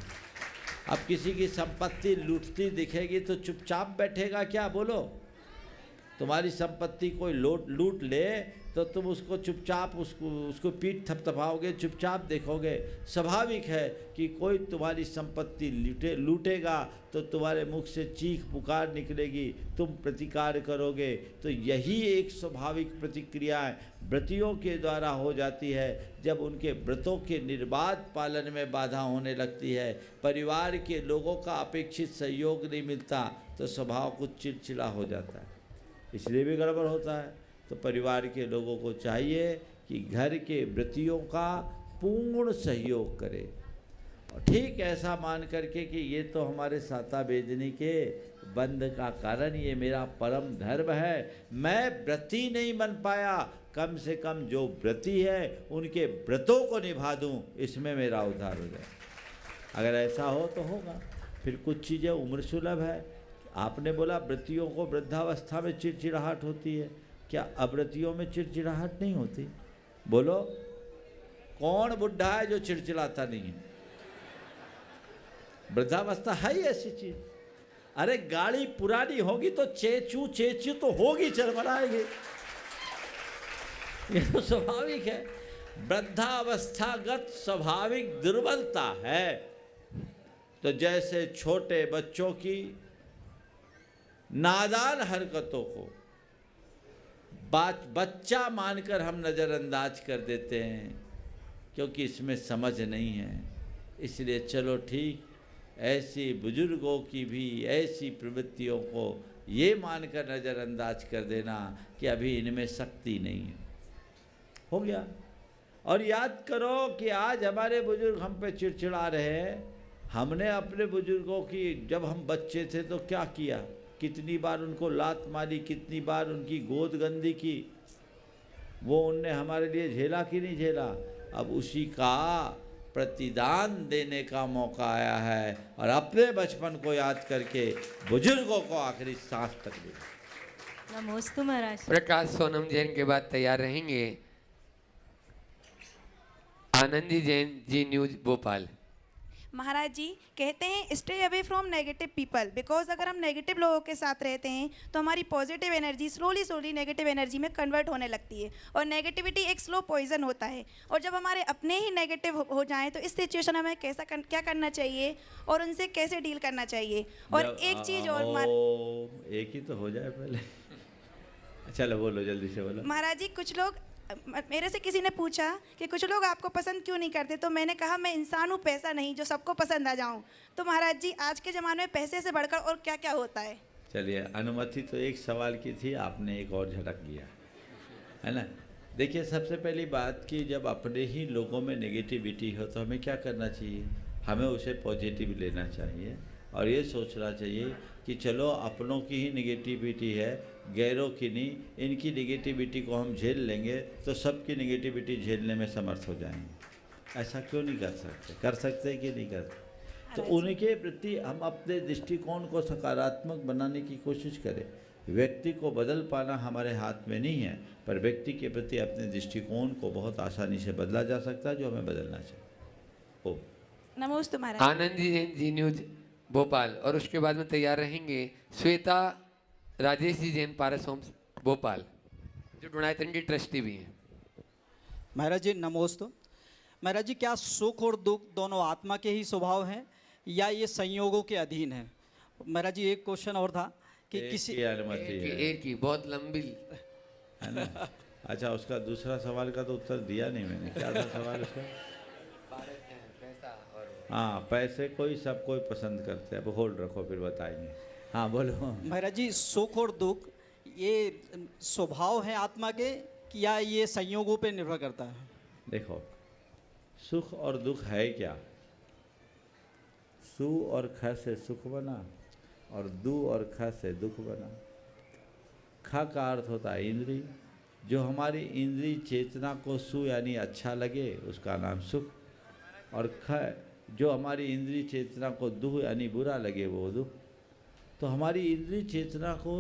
अब किसी की संपत्ति लूटती दिखेगी तो चुपचाप बैठेगा क्या? बोलो, तुम्हारी संपत्ति कोई लूट ले तो तुम उसको चुपचाप उसको पीठ थपथपाओगे, चुपचाप देखोगे। स्वाभाविक है कि कोई तुम्हारी संपत्ति लूटेगा तो तुम्हारे मुख से चीख पुकार निकलेगी, तुम प्रतिकार करोगे। तो यही एक स्वाभाविक प्रतिक्रिया व्रतियों के द्वारा हो जाती है। जब उनके व्रतों के निर्बाध पालन में बाधा होने लगती है, परिवार के लोगों का अपेक्षित सहयोग नहीं मिलता, तो स्वभाव कुछ चिड़चिड़ा हो जाता है, इसलिए भी गड़बड़ होता है। तो परिवार के लोगों को चाहिए कि घर के व्रतियों का पूर्ण सहयोग करें, और ठीक ऐसा मान करके कि ये तो हमारे साता बेदनी के बंध का कारण, ये मेरा परम धर्म है, मैं व्रती नहीं बन पाया, कम से कम जो व्रती है उनके व्रतों को निभा दूं, इसमें मेरा उद्धार हो जाए। अगर ऐसा हो तो होगा। फिर कुछ चीज़ें उम्र सुलभ है। आपने बोला व्रतियों को वृद्धावस्था में चिड़चिड़ाहट होती है, क्या अव्रतियों में चिड़चिड़ाहट नहीं होती? बोलो, कौन बुढ़ा है जो चिड़चिड़ाता नहीं है? वृद्धावस्था है ही ऐसी चीज। अरे गाड़ी पुरानी होगी तो चेचू चेचू तो होगी, चरमराएगी, ये तो स्वाभाविक है। वृद्धावस्थागत स्वाभाविक दुर्बलता है। तो जैसे छोटे बच्चों की नादान हरकतों को बच्चा मानकर हम नज़रअंदाज कर देते हैं, क्योंकि इसमें समझ नहीं है। इसलिए चलो ठीक, ऐसी बुजुर्गों की भी ऐसी प्रवृत्तियों को ये मानकर नज़रअंदाज कर देना कि अभी इनमें शक्ति नहीं है, हो गया। और याद करो कि आज हमारे बुजुर्ग हम पे चिड़चिड़ा रहे हैं। हमने अपने बुजुर्गों की, जब हम बच्चे थे तो क्या किया, कितनी बार उनको लात मारी, कितनी बार उनकी गोद गंदी की, वो उनने हमारे लिए झेला कि नहीं झेला। अब उसी का प्रतिदान देने का मौका आया है, और अपने बचपन को याद करके बुजुर्गों को आखिरी सांस तक दे। नमोस्तु महाराज। प्रकाश सोनम जैन के बाद तैयार रहेंगे आनंदी जैन जी, न्यूज भोपाल। महाराज जी कहते हैं stay away from negative people, because अगर हम नेगेटिव लोगों के साथ रहते हैं तो हमारी positive energy slowly negative energy में कन्वर्ट होने लगती है, और नेगेटिविटी एक स्लो पॉइजन होता है। और जब हमारे अपने ही नेगेटिव हो जाएं तो इस सिचुएशन में हमें क्या करना चाहिए और उनसे कैसे डील करना चाहिए। और एक चीज़ और, एक ही तो हो जाए पहले। चलो बोलो, जल्दी से बोलो। महाराज जी कुछ लोग, मेरे से किसी ने पूछा कि कुछ लोग आपको पसंद क्यों नहीं करते, तो मैंने कहा मैं इंसान हूँ, पैसा नहीं जो सबको पसंद आ जाऊँ। तो महाराज जी आज के ज़माने में पैसे से बढ़कर और क्या क्या होता है? चलिए, अनुमति तो एक सवाल की थी, आपने एक और झटक लिया है ना। देखिए, सबसे पहली बात कि जब अपने ही लोगों में नेगेटिविटी हो तो हमें क्या करना चाहिए, हमें उसे पॉजिटिव लेना चाहिए, और ये सोचना चाहिए कि चलो अपनों की ही नेगेटिविटी है, गैरों की नहीं, इनकी नेगेटिविटी को हम झेल लेंगे तो सबकी नेगेटिविटी झेलने में समर्थ हो जाएंगे। ऐसा क्यों नहीं कर सकते? कर सकते हैं कि नहीं करते? तो उनके प्रति हम अपने दृष्टिकोण को सकारात्मक बनाने की कोशिश करें। व्यक्ति को बदल पाना हमारे हाथ में नहीं है, पर व्यक्ति के प्रति अपने दृष्टिकोण को बहुत आसानी से बदला जा सकता है, जो हमें बदलना चाहिए। ओ नमस्ते महाराज। आनंदी जैन जी, न्यूज भोपाल। और उसके बाद में तैयार रहेंगे श्वेता राजेश जी जैन, पारस होम्स भोपाल, जो डुणायतन की ट्रस्टी भी हैं। महाराज जी नमोस्तु। महाराज जी, क्या सुख और दुख दोनों आत्मा के ही स्वभाव हैं या ये संयोगों के अधीन है? महाराज जी एक क्वेश्चन और था कि किसी एक ही बहुत लंबी है ना। अच्छा, उसका दूसरा सवाल का तो उत्तर दिया नहीं मैंने। क्या था सवाल उसका? हाँ, पैसे कोई सब कोई पसंद करते हैं। अब होल्ड रखो, फिर बताएंगे। हाँ बोलो। महाराज जी, सुख और दुख ये स्वभाव है आत्मा के कि या ये संयोगों पे निर्भर करता है? देखो, सुख और दुख है क्या? सु और ख से सुख बना और दु और ख से दुख बना। ख का अर्थ होता है इंद्रिय। जो हमारी इंद्रिय चेतना को सु यानी अच्छा लगे उसका नाम सुख, और ख जो हमारी इंद्रिय चेतना को दुह यानी बुरा लगे वो दुख। तो हमारी इंद्रिय चेतना को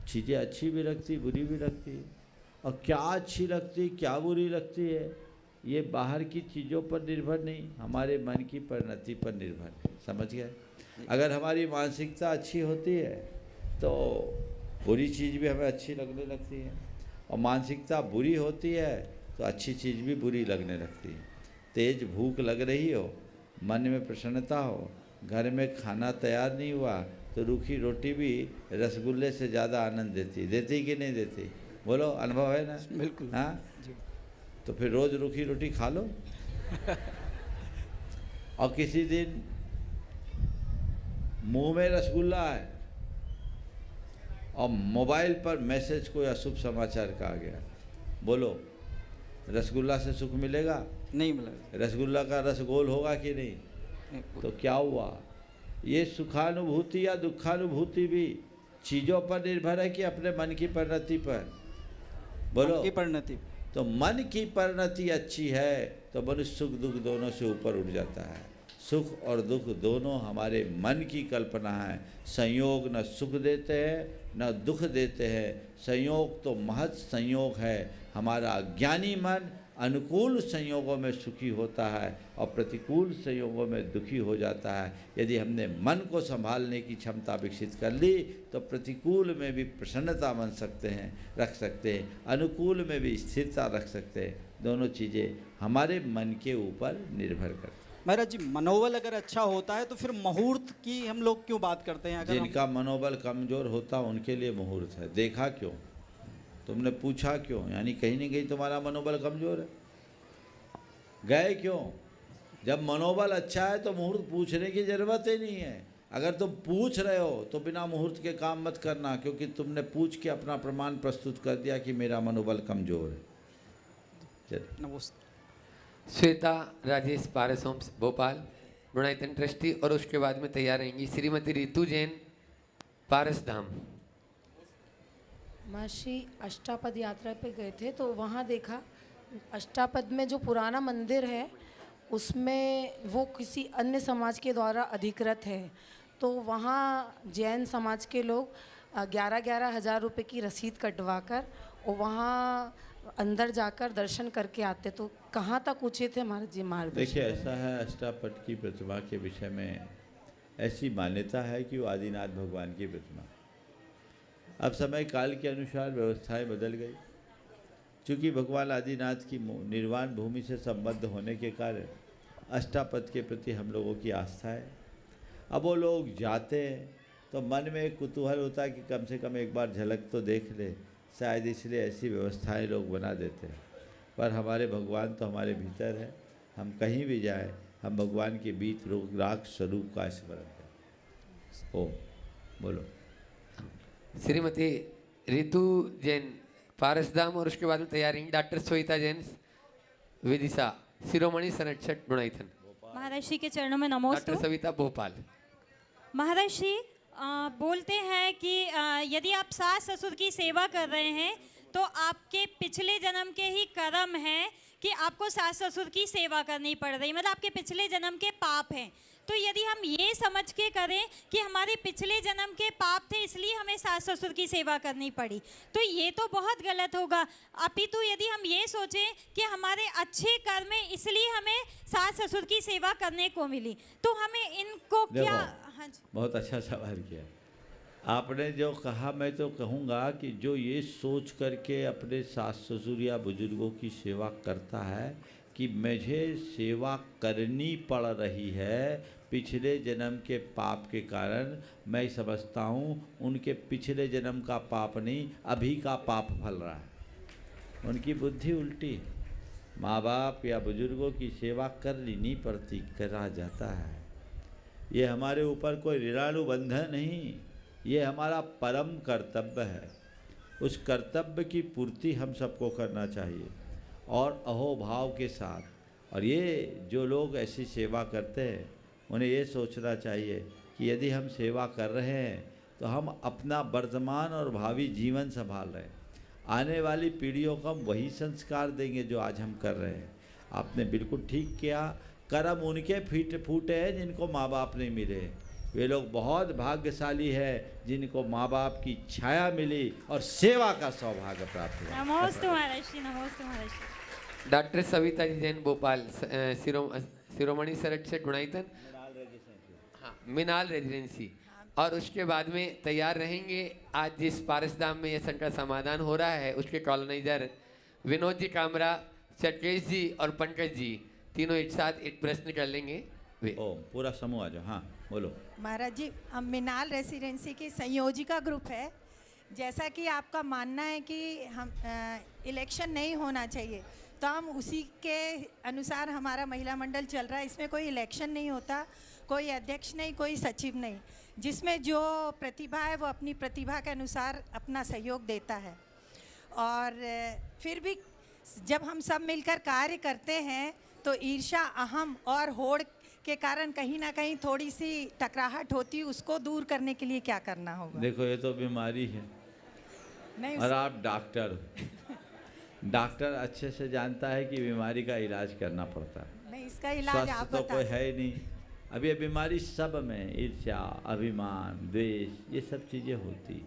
चीज़ें अच्छी भी लगती, बुरी भी लगती, और क्या अच्छी लगती क्या बुरी लगती है ये बाहर की चीज़ों पर निर्भर नहीं, हमारे मन की परिणति पर निर्भर है। समझ गए? अगर हमारी मानसिकता अच्छी होती है तो बुरी चीज़ भी हमें अच्छी लगने लगती है, और मानसिकता बुरी होती है तो अच्छी चीज़ भी बुरी लगने लगती है। तेज भूख लग रही हो, मन में प्रसन्नता हो, घर में खाना तैयार नहीं हुआ तो रूखी रोटी भी रसगुल्ले से ज़्यादा आनंद देती कि नहीं देती? बोलो, अनुभव है ना? बिल्कुल। हाँ, तो फिर रोज़ रूखी रोटी खा लो। और किसी दिन मुंह में रसगुल्ला है और मोबाइल पर मैसेज कोई अशुभ समाचार का आ गया, बोलो रसगुल्ला से सुख मिलेगा? नहीं मिलेगा। रसगुल्ला का रस गोल होगा कि नहीं? तो क्या हुआ? ये सुखानुभूति या दुखानुभूति भी चीज़ों पर निर्भर है कि अपने मन की परिणति पर? बोलो। मन की परिणति। तो मन की परिणति अच्छी है तो मनुष्य सुख दुख दोनों से ऊपर उठ जाता है। सुख और दुख दोनों हमारे मन की कल्पना है। संयोग न सुख देते हैं न दुख देते हैं, संयोग तो महत् संयोग है। हमारा ज्ञानी मन अनुकूल संयोगों में सुखी होता है और प्रतिकूल संयोगों में दुखी हो जाता है। यदि हमने मन को संभालने की क्षमता विकसित कर ली तो प्रतिकूल में भी प्रसन्नता रख सकते हैं, अनुकूल में भी स्थिरता रख सकते हैं। दोनों चीज़ें हमारे मन के ऊपर निर्भर करती हैं। महाराज जी, मनोबल अगर अच्छा होता है तो फिर मुहूर्त की हम लोग क्यों बात करते हैं? अगर जिनका मनोबल कमज़ोर होता उनके लिए मुहूर्त है। देखा क्यों? तुमने पूछा क्यों? यानी कहीं न कहीं तुम्हारा मनोबल कमज़ोर है। गए क्यों? जब मनोबल अच्छा है तो मुहूर्त पूछने की ज़रूरत ही नहीं है। अगर तुम पूछ रहे हो तो बिना मुहूर्त के काम मत करना, क्योंकि तुमने पूछ के अपना प्रमाण प्रस्तुत कर दिया कि मेरा मनोबल कमज़ोर है। चलिए। नमस्ते। श्वेता राजेश पारस होम्स भोपाल गुणायतन ट्रस्टी, और उसके बाद में तैयार रहेंगी श्रीमती रितु जैन पारस धाम। महर्षि अष्टापद यात्रा पे गए थे तो वहाँ देखा अष्टापद में जो पुराना मंदिर है उसमें वो किसी अन्य समाज के द्वारा अधिकृत है, तो वहाँ जैन समाज के लोग 11-11 हज़ार रुपये की रसीद कटवा कर और वहाँ अंदर जाकर दर्शन करके आते। तो कहाँ तक पूछे थे हमारे जी मार्गदर्शन? देखिए, ऐसा है, अष्टापद की प्रतिमा के विषय में ऐसी मान्यता है कि वो आदिनाथ भगवान की प्रतिमा। अब समय काल के अनुसार व्यवस्थाएं बदल गई। चूँकि भगवान आदिनाथ की निर्वाण भूमि से संबद्ध होने के कारण अष्टापद के प्रति हम लोगों की आस्था है। अब वो लोग जाते हैं तो मन में एक कुतूहल होता है कि कम से कम एक बार झलक तो देख ले, शायद इसलिए ऐसी व्यवस्थाएं लोग बना देते हैं। पर हमारे भगवान तो हमारे भीतर है, हम कहीं भी जाएं हम भगवान के बीच राग स्वरूप का स्मरण करें। ओ बोलो। श्रीमती रितु जैन पारसधाम, और उसके बाद में तैयार रहेंगी डॉक्टर श्वेता जैन विदिशा शिरोमणि संरक्षक गुणायतन। महर्षि के चरणों में नमोस्तु। डॉक्टर सविता भोपाल। महर्षि बोलते हैं कि यदि आप सास ससुर की सेवा कर रहे हैं तो आपके पिछले जन्म के ही कर्म हैं कि आपको सास ससुर की सेवा करनी पड़ रही, मतलब आपके पिछले जन्म के पाप हैं। तो यदि हम ये समझ के करें कि हमारे पिछले जन्म के पाप थे इसलिए हमें सास ससुर की सेवा करनी पड़ी, तो ये तो बहुत गलत होगा। अपितु यदि हम ये सोचें कि हमारे अच्छे कर्म में इसलिए हमें सास ससुर की सेवा करने को मिली, तो हमें इनको क्या? हाँ जी, बहुत अच्छा सवाल किया आपने। जो कहा मैं तो कहूँगा कि जो ये सोच करके अपने सास ससुर या बुजुर्गों की सेवा करता है कि मुझे सेवा करनी पड़ रही है पिछले जन्म के पाप के कारण, मैं समझता हूँ उनके पिछले जन्म का पाप नहीं, अभी का पाप फल रहा है। उनकी बुद्धि उल्टी। माँ बाप या बुजुर्गों की सेवा करनी नहीं पड़ती, करा जाता है। ये हमारे ऊपर कोई ऋणानुबंधन नहीं, ये हमारा परम कर्तव्य है। उस कर्तव्य की पूर्ति हम सबको करना चाहिए और अहोभाव के साथ। और ये जो लोग ऐसी सेवा करते हैं उन्हें ये सोचना चाहिए कि यदि हम सेवा कर रहे हैं तो हम अपना वर्तमान और भावी जीवन संभाल रहे हैं। आने वाली पीढ़ियों को हम वही संस्कार देंगे जो आज हम कर रहे हैं। आपने बिल्कुल ठीक किया। कर्म उनके फूटे हैं जिनको माँ बाप नहीं मिले। वे लोग बहुत भाग्यशाली है जिनको माँ बाप की छाया मिली और सेवा का सौभाग्य प्राप्त हुआ। नमोस्तु महाराज श्री, नमोस्तु महाराज श्री। डॉक्टर सविता जी जैन भोपाल, शिरोमणि सरट से गुणाईतन, हाँ मिनाल रेजिडेंसी। और उसके बाद में तैयार रहेंगे आज जिस पारसधाम में यह संकट समाधान हो रहा है उसके कॉलोनाइजर विनोद जी कामरा, चटकेश जी और पंकज जी, तीनों एक साथ एक प्रश्न कर लेंगे। वे ओ पूरा समूह आ जाओ। हाँ बोलो। महाराज जी, हम मिनाल रेसिडेंसी की संयोजिका ग्रुप है। जैसा कि आपका मानना है कि हम इलेक्शन नहीं होना चाहिए, तो हम उसी के अनुसार हमारा महिला मंडल चल रहा है। इसमें कोई इलेक्शन नहीं होता, कोई अध्यक्ष नहीं, कोई सचिव नहीं। जिसमें जो प्रतिभा है वो अपनी प्रतिभा के अनुसार अपना सहयोग देता है। और फिर भी जब हम सब मिलकर कार्य करते हैं तो ईर्ष्या, अहम और होड़ के कारण कहीं ना कहीं थोड़ी सी टकराहट होती है। उसको दूर करने के लिए क्या करना होगा? देखो ये तो बीमारी है नहीं, और आप डॉक्टर हो। डॉक्टर अच्छे से जानता है कि बीमारी का इलाज करना पड़ता है। नहीं, इसका इलाज आप तो बता। कोई है ही नहीं। अब ये बीमारी सब में ईर्ष्या, अभिमान, द्वेष, ये सब चीज़ें होती।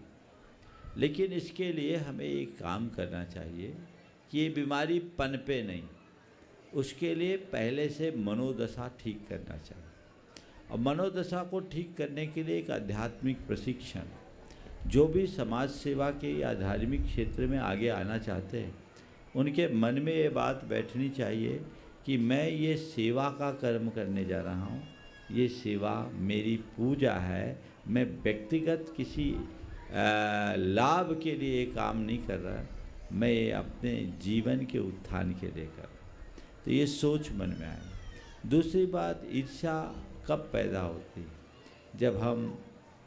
लेकिन इसके लिए हमें एक काम करना चाहिए कि ये बीमारी पनपे नहीं, उसके लिए पहले से मनोदशा ठीक करना चाहिए। और मनोदशा को ठीक करने के लिए एक आध्यात्मिक प्रशिक्षण, जो भी समाज सेवा के या धार्मिक क्षेत्र में आगे आना चाहते हैं उनके मन में ये बात बैठनी चाहिए कि मैं ये सेवा का कर्म करने जा रहा हूँ, ये सेवा मेरी पूजा है। मैं व्यक्तिगत किसी लाभ के लिए काम नहीं कर रहा, मैं अपने जीवन के उत्थान के लिए कर रहा। तो ये सोच मन में आए। दूसरी बात, ईर्ष्या कब पैदा होती है? जब हम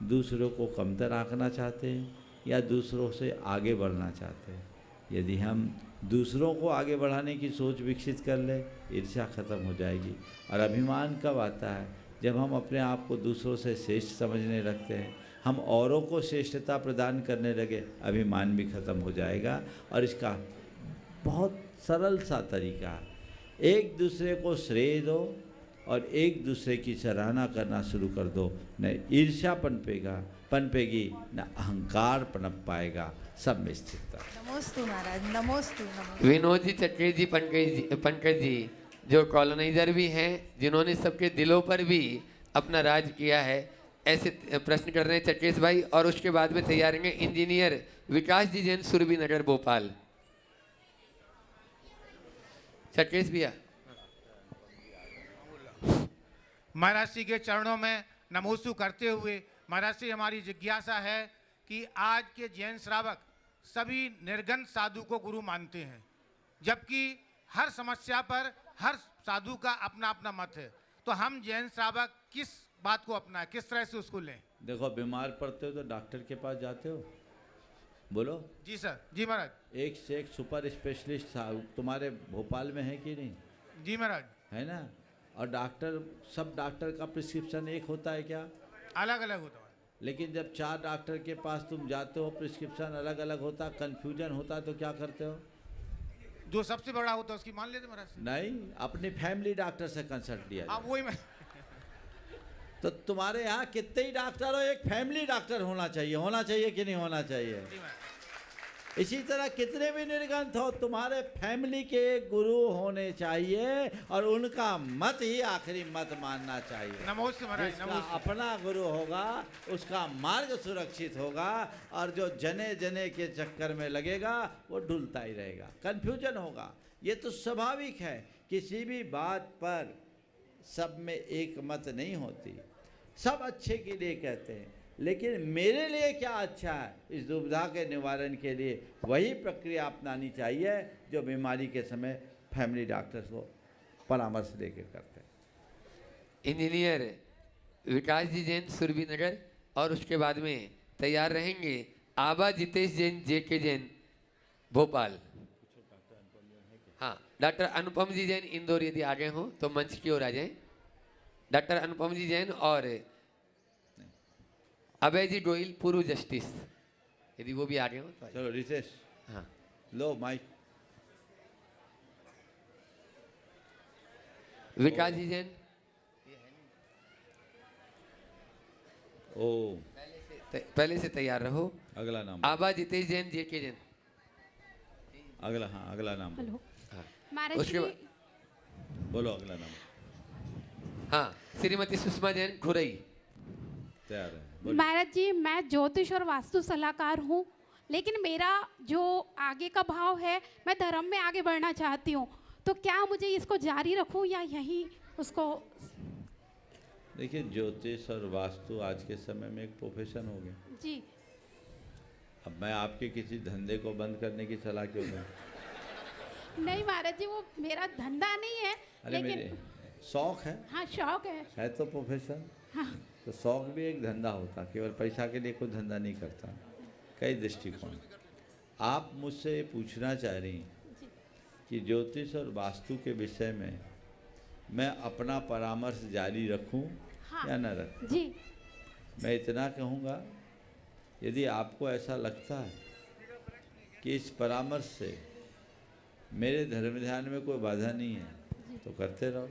दूसरों को कमतर आंकना चाहते हैं या दूसरों से आगे बढ़ना चाहते हैं। यदि हम दूसरों को आगे बढ़ाने की सोच विकसित कर ले, ईर्ष्या खत्म हो जाएगी। और अभिमान कब आता है? जब हम अपने आप को दूसरों से श्रेष्ठ समझने लगते हैं, हम औरों को श्रेष्ठता प्रदान करने लगे, अभिमान भी खत्म हो जाएगा। और इसका बहुत सरल सा तरीका है, एक दूसरे को श्रेय दो और एक दूसरे की सराहना करना शुरू कर दो। न ईर्ष्या पनपेगी, न अहंकार पनप पाएगा, सब में स्थिरता। नमोस्तु महाराज, नमोस्तु, नमोस्तु। विनोद जी, चटकेश जी, पंकज जी जो कॉलोनाइजर भी हैं, जिन्होंने सबके दिलों पर भी अपना राज किया है, ऐसे प्रश्न कर रहे हैं चटकेश भाई। और उसके बाद में तैयार रहेंगे इंजीनियर विकास जी जैन, सुरभि नगर भोपाल। चटकेश भैया। महाराज जी के चरणों में नमोस्तु करते हुए, महाराज जी हमारी जिज्ञासा है कि आज के जैन श्रावक सभी निर्गन साधु को गुरु मानते हैं, जबकि हर समस्या पर हर साधु का अपना अपना मत है। तो हम जैन श्रावक किस बात को अपनाएं, किस तरह से उसको लें? देखो, बीमार पड़ते हो तो डॉक्टर के पास जाते हो, बोलो। जी सर। जी महाराज। एक से एक सुपर स्पेशलिस्ट तुम्हारे भोपाल में है कि नहीं? जी महाराज। है ना? और डॉक्टर, सब डॉक्टर का प्रिस्क्रिप्शन एक होता है क्या? अलग अलग होता है। लेकिन जब 4 डॉक्टर के पास तुम जाते हो, प्रिस्क्रिप्शन अलग अलग होता, कंफ्यूजन होता, तो क्या करते हो? जो सबसे बड़ा होता है उसकी मान लेते महाराज। नहीं, अपनी फैमिली डॉक्टर से कंसल्ट लिया। आप वही मैं तो तुम्हारे यहाँ कितने ही डॉक्टर हो, एक फैमिली डॉक्टर होना चाहिए कि नहीं होना चाहिए? इसी तरह कितने भी निर्गंथ हो, तुम्हारे फैमिली के गुरु होने चाहिए और उनका मत ही आखिरी मत मानना चाहिए। नमोस्तु महाराज। जिसका अपना गुरु होगा उसका मार्ग सुरक्षित होगा, और जो जने जने के चक्कर में लगेगा वो ढुलता ही रहेगा, कंफ्यूजन होगा। ये तो स्वाभाविक है, किसी भी बात पर सब में एक मत नहीं होती। सब अच्छे के लिए कहते हैं, लेकिन मेरे लिए क्या अच्छा है, इस दुविधा के निवारण के लिए वही प्रक्रिया अपनानी चाहिए जो बीमारी के समय फैमिली डॉक्टर्स को परामर्श लेकर करते हैं। इंजीनियर विकास जी जैन, सुरभि नगर। और उसके बाद में तैयार रहेंगे आबा जितेश जैन, जेके जैन, भोपाल। हाँ, डॉक्टर अनुपम जी जैन, इंदौर। यदि आगे हों तो मंच की ओर आ जाएं। डॉक्टर अनुपम जी जैन और अभय जी गोयल, पूर्व जस्टिस, यदि वो भी आगे हो तो। चलो रितेश, हाँ लो माइक। विकास जी जैन। ओ पहले से तैयार रहो। अगला नाम आबा जितेश जैन, जेके जैन। अगला, हाँ अगला नाम। हेलो हाँ। महाराज उसके जी, बाद बोलो अगला नाम। हाँ, श्रीमती सुषमा जैन, खुरई। तैयार है, बोलो। महाराज जी मैं ज्योतिष और वास्तु सलाहकार हूँ, लेकिन मेरा जो आगे का भाव है, मैं धर्म में आगे बढ़ना चाहती हूँ, तो क्या मुझे इसको जारी रखूँ या यही उसको? देखिए, ज्योतिष और वास्तु आज के समय में एक प्रोफेशन हो गया जी। अब मैं आपके किसी धंधे को बंद करने की सलाह क्यों दूं? नहीं महाराज जी, वो मेरा धंधा नहीं है, अरे लेकिन मेरे शौक है। हाँ शौक है। तो प्रोफेशन। हाँ। तो शौक भी एक धंधा होता, केवल पैसा के लिए कोई धंधा नहीं करता। कई दृष्टिकोण। आप मुझसे ये पूछना चाह रही कि ज्योतिष और वास्तु के विषय में मैं अपना परामर्श जारी रखूं हाँ। या न रखूं? जी। मैं इतना कहूँगा, यदि आपको ऐसा लगता है कि इस परामर्श से मेरे धर्म ध्यान में कोई बाधा नहीं है तो करते रहो,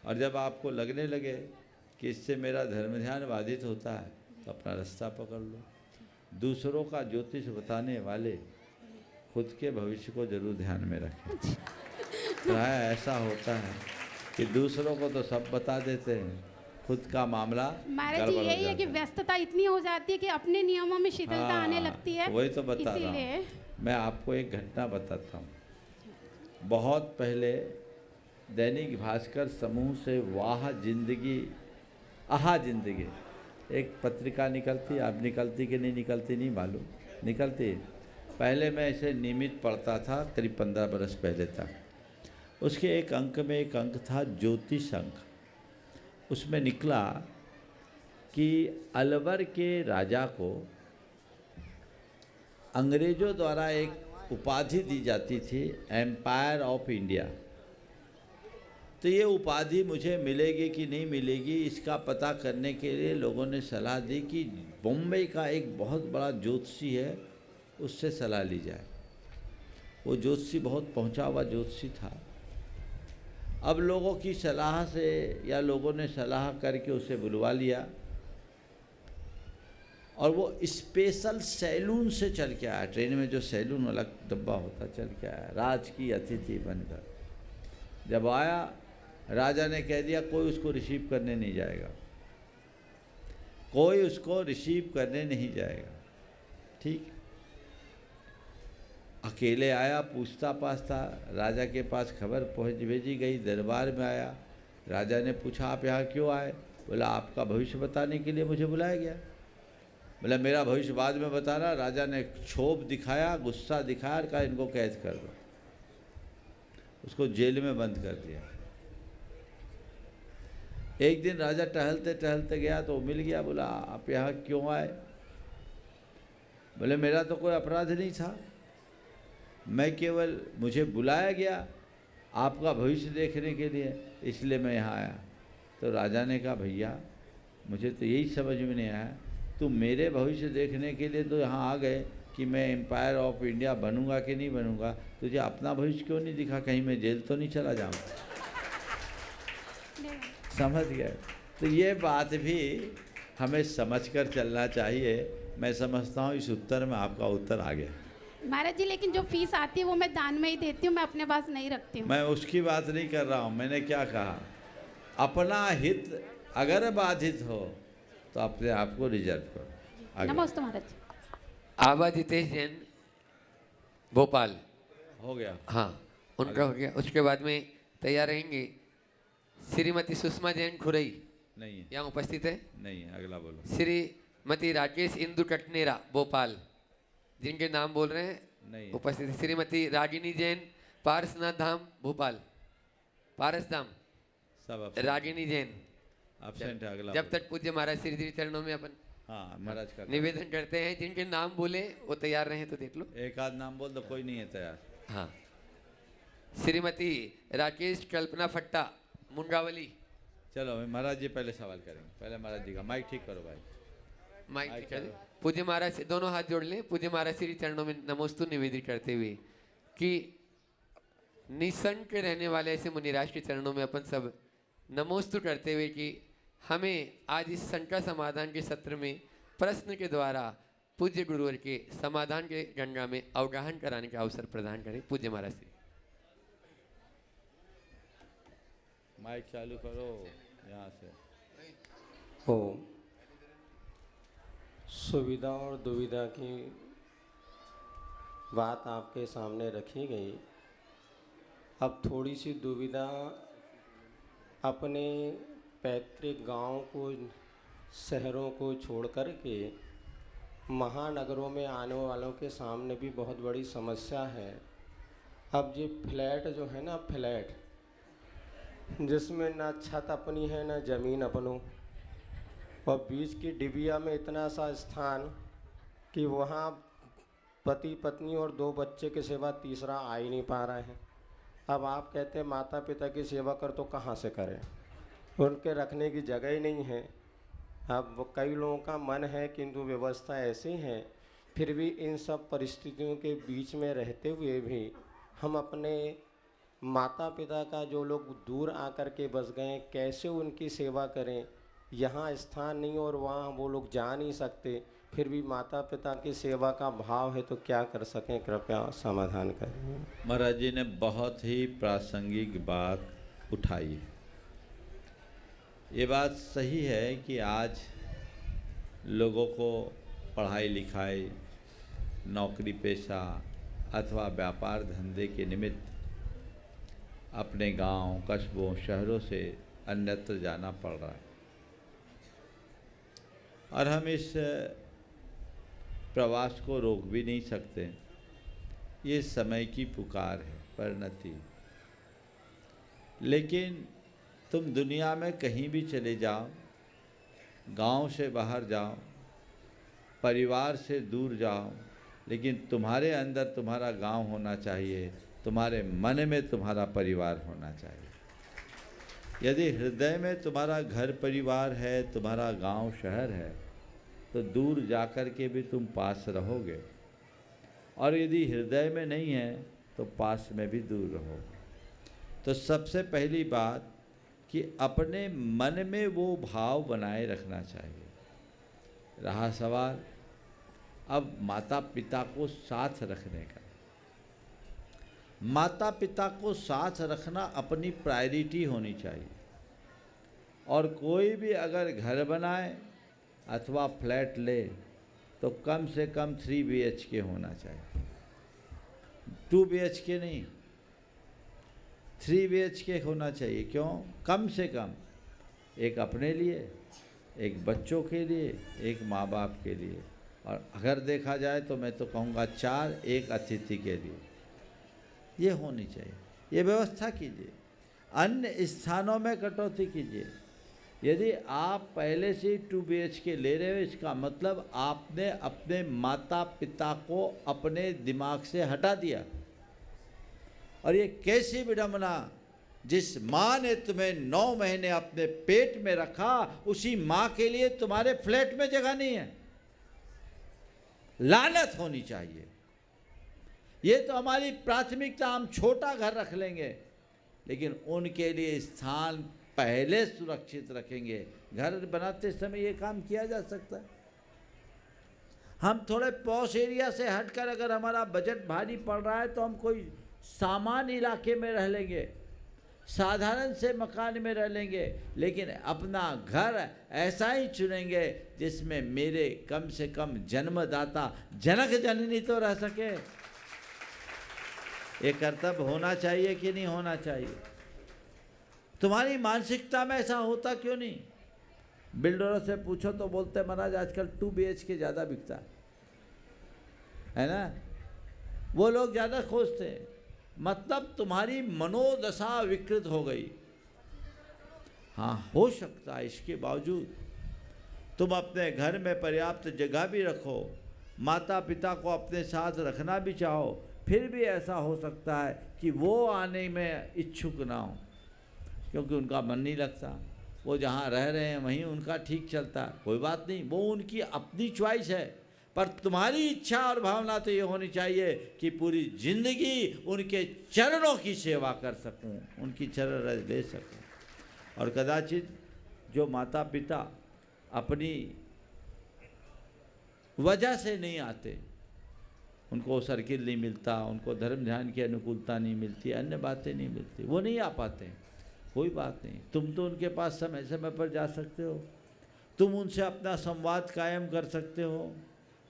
और जब आपको लगने लगे कि इससे मेरा धर्म ध्यान बाधित होता है तो अपना रास्ता पकड़ लो। दूसरों का ज्योतिष बताने वाले खुद के भविष्य को जरूर ध्यान में रखें। प्राय ऐसा होता है कि दूसरों को तो सब बता देते हैं, खुद का मामला महाराज जी गड़बड़ हो यही है कि जाता है। व्यस्तता इतनी हो जाती है कि अपने नियमों में शिथिलता हाँ, आने लगती है। वही तो बता रहा इसीलिए हूँ। मैं आपको एक घटना बताता हूँ। बहुत पहले दैनिक भास्कर समूह से वाह जिंदगी आहा जिंदगी एक पत्रिका निकलती, अब निकलती कि नहीं निकलती नहीं मालूम, निकलती। पहले मैं इसे नियमित पढ़ता था, करीब 15 बरस पहले तक। उसके एक अंक में एक अंक था ज्योतिष अंक। उसमें निकला कि अलवर के राजा को अंग्रेज़ों द्वारा एक उपाधि दी जाती थी, एम्पायर ऑफ इंडिया। तो ये उपाधि मुझे मिलेगी कि नहीं मिलेगी, इसका पता करने के लिए लोगों ने सलाह दी कि बॉम्बे का एक बहुत बड़ा ज्योतिषी है, उससे सलाह ली जाए। वो ज्योतिषी बहुत पहुंचा हुआ ज्योतिषी था। अब लोगों की सलाह से या लोगों ने सलाह करके उसे बुलवा लिया, और वो स्पेशल सैलून से चल के आया। ट्रेन में जो सैलून वाला डब्बा होता, चल के आया राज की अतिथि बनकर। जब आया, राजा ने कह दिया कोई उसको रिसीव करने नहीं जाएगा, कोई उसको रिसीव करने नहीं जाएगा। ठीक, अकेले आया, पूछता पाछता राजा के पास खबर पहुंच भेजी गई। दरबार में आया, राजा ने पूछा आप यहाँ क्यों आए? बोला आपका भविष्य बताने के लिए मुझे बुलाया गया। बोला मेरा भविष्य बाद में बताना। राजा ने क्षोभ दिखाया, गुस्सा दिखाया और कहा इनको कैद कर दो। उसको जेल में बंद कर दिया। एक दिन राजा टहलते टहलते गया तो मिल गया। बोला आप यहाँ क्यों आए? बोले मेरा तो कोई अपराध नहीं था, मैं केवल मुझे बुलाया गया आपका भविष्य देखने के लिए, इसलिए मैं यहाँ आया। तो राजा ने कहा भैया मुझे तो यही समझ में नहीं आया, तुम मेरे भविष्य देखने के लिए तो यहाँ आ गए कि मैं एम्पायर ऑफ इंडिया बनूंगा कि नहीं बनूंगा, तुझे अपना भविष्य क्यों नहीं दिखा? कहीं मैं जेल तो नहीं चला जाऊँ? समझ गए? तो ये बात भी हमें समझकर चलना चाहिए। मैं समझता हूँ इस उत्तर में आपका उत्तर आ गया। महाराज जी लेकिन जो फीस आती है वो मैं दान में ही देती हूँ, मैं अपने पास नहीं रखती हूँ। मैं उसकी बात नहीं कर रहा हूँ। मैंने क्या कहा, अपना हित अगर बाधित हो तो अपने आप को रिजर्व करो। आगे। नमस्ते महाराज जी। आबा जितेश जैन, भोपाल। हो गया? हाँ, उनका हो गया। उसके बाद में तैयार रहेंगे श्रीमती सुषमा जैन, खुरई। नहीं है। यहाँ उपस्थित है? नहीं है। अगला बोलो। श्रीमती राकेश इंदु कटनेरा, भोपाल, जिनके नाम बोल रहे हैं नहीं उपस्थित है। श्रीमती रागिनी जैन, पारसनाथ धाम, भोपाल, पारस धाम, सब रागिनी जैन एब्सेंट है। अगला जब तक पूज्य महाराज श्री जी चरणों में अपन महाराज का निवेदन करते हैं, जिनके नाम बोले वो तैयार रहे तो देख लो। एक आध नाम बोल दो, कोई नहीं है तैयार। हाँ, श्रीमती राकेश कल्पना फट्टा, मुंगावली। चलो महाराज जी पहले सवाल करेंगे। पहले महाराज जी का माइक ठीक करो भाई। माइक ठीक कर। पूज्य महाराज से दोनों हाथ जोड़ लें। पूज्य महाराज श्री चरणों में नमोस्तु निवेदित करते हुए कि निसंक रहने वाले ऐसे मुनिराज के चरणों में अपन सब नमोस्तु करते हुए कि हमें आज इस शंका समाधान के सत्र में प्रश्न के द्वारा पूज्य गुरुवर के समाधान के गंगा में अवगाहन कराने का अवसर प्रदान करें। पूज्य महाराज श्री। माइक चालू करो यहाँ से। ओम। सुविधा और दुविधा की बात आपके सामने रखी गई। अब थोड़ी सी दुविधा अपने पैतृक गांव को, शहरों को छोड़ कर के महानगरों में आने वालों के सामने भी बहुत बड़ी समस्या है। अब ये फ्लैट जो है ना, फ्लैट जिसमें ना छत अपनी है ना ज़मीन अपनों, और बीच की डिबिया में इतना सा स्थान कि वहाँ पति पत्नी और 2 बच्चे के सिवा तीसरा आ ही नहीं पा रहा है। अब आप कहते हैं माता पिता की सेवा कर, तो कहाँ से करें? उनके रखने की जगह ही नहीं है। अब कई लोगों का मन है किंतु व्यवस्था ऐसी है, फिर भी इन सब परिस्थितियों के बीच में रहते हुए भी हम अपने माता पिता का, जो लोग दूर आकर के बस गए, कैसे उनकी सेवा करें? यहाँ स्थान नहीं और वहाँ वो लोग जा नहीं सकते, फिर भी माता पिता की सेवा का भाव है, तो क्या कर सकें? कृपया समाधान करें। महाराज जी ने बहुत ही प्रासंगिक बात उठाई। ये बात सही है कि आज लोगों को पढ़ाई लिखाई, नौकरी पेशा अथवा व्यापार धंधे के निमित्त अपने गांव, कस्बों, शहरों से अन्यत्र जाना पड़ रहा है, और हम इस प्रवास को रोक भी नहीं सकते। ये समय की पुकार है, परिणति। लेकिन तुम दुनिया में कहीं भी चले जाओ, गांव से बाहर जाओ, परिवार से दूर जाओ, लेकिन तुम्हारे अंदर तुम्हारा गांव होना चाहिए, तुम्हारे मन में तुम्हारा परिवार होना चाहिए। यदि हृदय में तुम्हारा घर परिवार है, तुम्हारा गांव शहर है, तो दूर जाकर के भी तुम पास रहोगे, और यदि हृदय में नहीं है तो पास में भी दूर रहोगे। तो सबसे पहली बात कि अपने मन में वो भाव बनाए रखना चाहिए। रहा सवाल अब माता पिता को साथ रखने का, माता पिता को साथ रखना अपनी प्रायोरिटी होनी चाहिए। और कोई भी अगर घर बनाए अथवा फ्लैट ले तो कम से कम 3 BHK होना चाहिए, 2 BHK नहीं, 3 BHK होना चाहिए। क्यों? कम से कम एक अपने लिए, एक बच्चों के लिए, एक माँ बाप के लिए, और अगर देखा जाए तो मैं तो कहूँगा 4, एक अतिथि के लिए। ये होनी चाहिए, ये व्यवस्था कीजिए। अन्य स्थानों में कटौती कीजिए। यदि आप पहले से 2 BHK ले रहे हो, इसका मतलब आपने अपने माता पिता को अपने दिमाग से हटा दिया। और ये कैसी विडंबना, जिस माँ ने तुम्हें 9 महीने अपने पेट में रखा, उसी माँ के लिए तुम्हारे फ्लैट में जगह नहीं है। लानत होनी चाहिए। ये तो हमारी प्राथमिकता, हम छोटा घर रख लेंगे, लेकिन उनके लिए स्थान पहले सुरक्षित रखेंगे। घर बनाते समय ये काम किया जा सकता है। हम थोड़े पॉश एरिया से हटकर अगर हमारा बजट भारी पड़ रहा है तो हम कोई सामान्य इलाके में रह लेंगे, साधारण से मकान में रह लेंगे, लेकिन अपना घर ऐसा ही चुनेंगे जिसमें मेरे कम से कम जन्मदाता जनक जननी तो रह सके। ये कर्तव्य होना चाहिए कि नहीं होना चाहिए? तुम्हारी मानसिकता में ऐसा होता क्यों नहीं? बिल्डरों से पूछो तो बोलते महाराज आजकल 2 BHK ज़्यादा बिकता है ना, वो लोग ज़्यादा खोजते हैं। मतलब तुम्हारी मनोदशा विकृत हो गई। हाँ, हो सकता है इसके बावजूद तुम अपने घर में पर्याप्त जगह भी रखो, माता पिता को अपने साथ रखना भी चाहो, फिर भी ऐसा हो सकता है कि वो आने में इच्छुक ना हो, क्योंकि उनका मन नहीं लगता। वो जहाँ रह रहे हैं वहीं उनका ठीक चलता है, कोई बात नहीं, वो उनकी अपनी चॉइस है। पर तुम्हारी इच्छा और भावना तो ये होनी चाहिए कि पूरी जिंदगी उनके चरणों की सेवा कर सकूं, उनकी चरण रज ले सकूं। और कदाचित जो माता पिता अपनी वजह से नहीं आते, उनको सर्किल नहीं मिलता, उनको धर्म ध्यान की अनुकूलता नहीं मिलती, अन्य बातें नहीं मिलती, वो नहीं आ पाते, कोई बात नहीं। तुम तो उनके पास समय समय पर जा सकते हो, तुम उनसे अपना संवाद कायम कर सकते हो,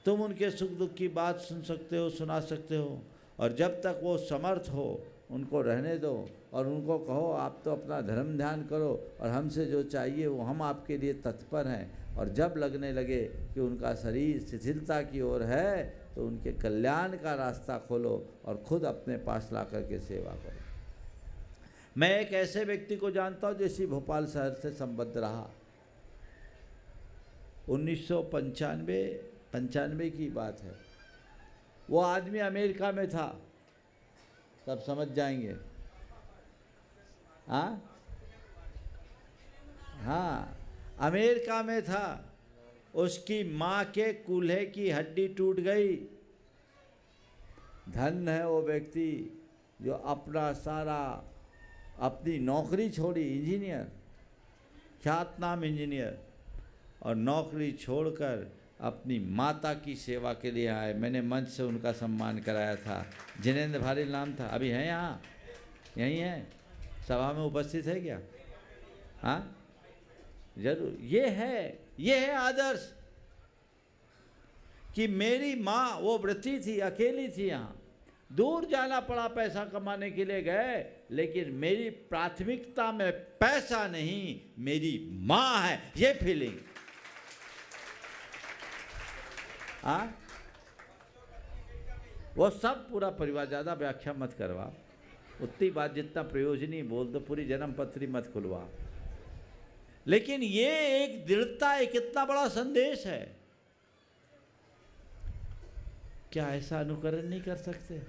तुम उनके सुख दुख की बात सुन सकते हो, सुना सकते हो, और जब तक वो समर्थ हो उनको रहने दो और उनको कहो आप तो अपना धर्म ध्यान करो और हमसे जो चाहिए वो हम आपके लिए तत्पर हैं। और जब लगने लगे कि उनका शरीर शिथिलता की ओर है तो उनके कल्याण का रास्ता खोलो और खुद अपने पास ला करके सेवा करो। मैं एक ऐसे व्यक्ति को जानता हूँ जो इसी भोपाल शहर से संबद्ध रहा। 1995 की बात है, वो आदमी अमेरिका में था, सब समझ जाएंगे। हाँ, अमेरिका में था, उसकी माँ के कूल्हे की हड्डी टूट गई। धन है वो व्यक्ति जो अपना सारा अपनी नौकरी छोड़ी, इंजीनियर, ख्यातनाम इंजीनियर, और नौकरी छोड़कर अपनी माता की सेवा के लिए आए। मैंने मंच से उनका सम्मान कराया था। जिनेंद्र भारिल नाम था, अभी हैं यहाँ, यहीं हैं, सभा में उपस्थित है क्या? हाँ जरूर। ये है आदर्श कि मेरी माँ वो व्रती थी, अकेली थी, यहाँ दूर जाना पड़ा पैसा कमाने के लिए गए, लेकिन मेरी प्राथमिकता में पैसा नहीं, मेरी माँ है, ये फीलिंग। वो सब पूरा परिवार, ज़्यादा व्याख्या मत करवा, उतनी बात जितना प्रयोजनी बोल दो, पूरी जन्म पत्री मत खुलवा। लेकिन ये एक दृढ़ता, एक इतना बड़ा संदेश है, क्या ऐसा अनुकरण नहीं कर सकते?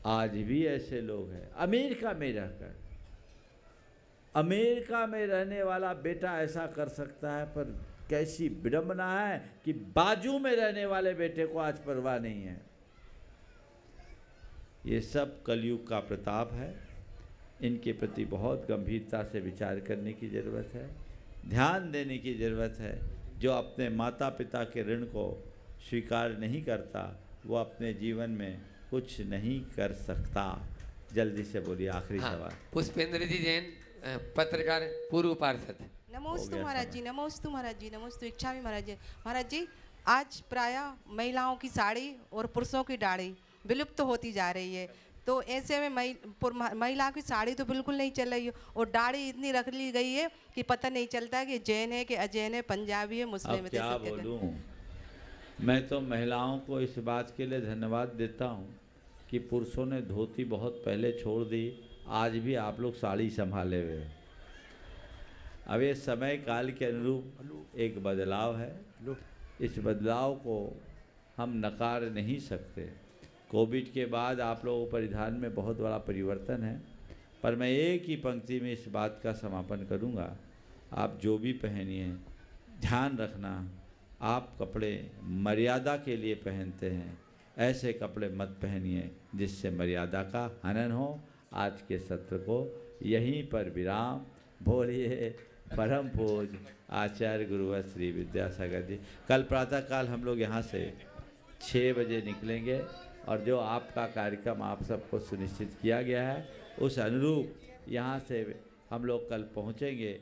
आज भी ऐसे लोग हैं। अमेरिका में रहकर, अमेरिका में रहने वाला बेटा ऐसा कर सकता है, पर कैसी विडंबना है कि बाजू में रहने वाले बेटे को आज परवाह नहीं है। ये सब कलयुग का प्रताप है, इनके प्रति बहुत गंभीरता से विचार करने की ज़रूरत है, ध्यान देने की ज़रूरत है। जो अपने माता पिता के ऋण को स्वीकार नहीं करता वो अपने जीवन में कुछ नहीं कर सकता। जल्दी से बोलिए आखिरी सवाल। पुष्पेंद्र जी जैन, पत्रकार, पूर्व पार्षद। नमोस्तु महाराज जी, नमोस्तु महाराज जी, नमोस्तु इच्छा भी महाराज जी। महाराज जी, आज प्रायः महिलाओं की साड़ी और पुरुषों की दाढ़ी विलुप्त तो होती जा रही है, तो ऐसे में महिला की साड़ी तो बिल्कुल नहीं चल रही है और दाढ़ी इतनी रख ली गई है कि पता नहीं चलता कि जैन है कि अजैन है, पंजाबी है, मुस्लिम है। क्या बोलूं, मैं तो महिलाओं को इस बात के लिए धन्यवाद देता हूं कि पुरुषों ने धोती बहुत पहले छोड़ दी, आज भी आप लोग साड़ी संभाले हुए। अब ये समय काल के अनुरूप एक बदलाव है, इस बदलाव को हम नकार नहीं सकते। कोविड के बाद आप लोगों को परिधान में बहुत बड़ा परिवर्तन है, पर मैं एक ही पंक्ति में इस बात का समापन करूंगा, आप जो भी पहनिए ध्यान रखना, आप कपड़े मर्यादा के लिए पहनते हैं, ऐसे कपड़े मत पहनिए जिससे मर्यादा का हनन हो। आज के सत्र को यहीं पर विराम। बोलिए परम पूज्य आचार्य गुरुवर श्री विद्यासागर जी। कल प्रातःकाल हम लोग यहाँ से 6 बजे निकलेंगे और जो आपका कार्यक्रम आप सबको सुनिश्चित किया गया है उस अनुरूप यहाँ से हम लोग कल पहुँचेंगे।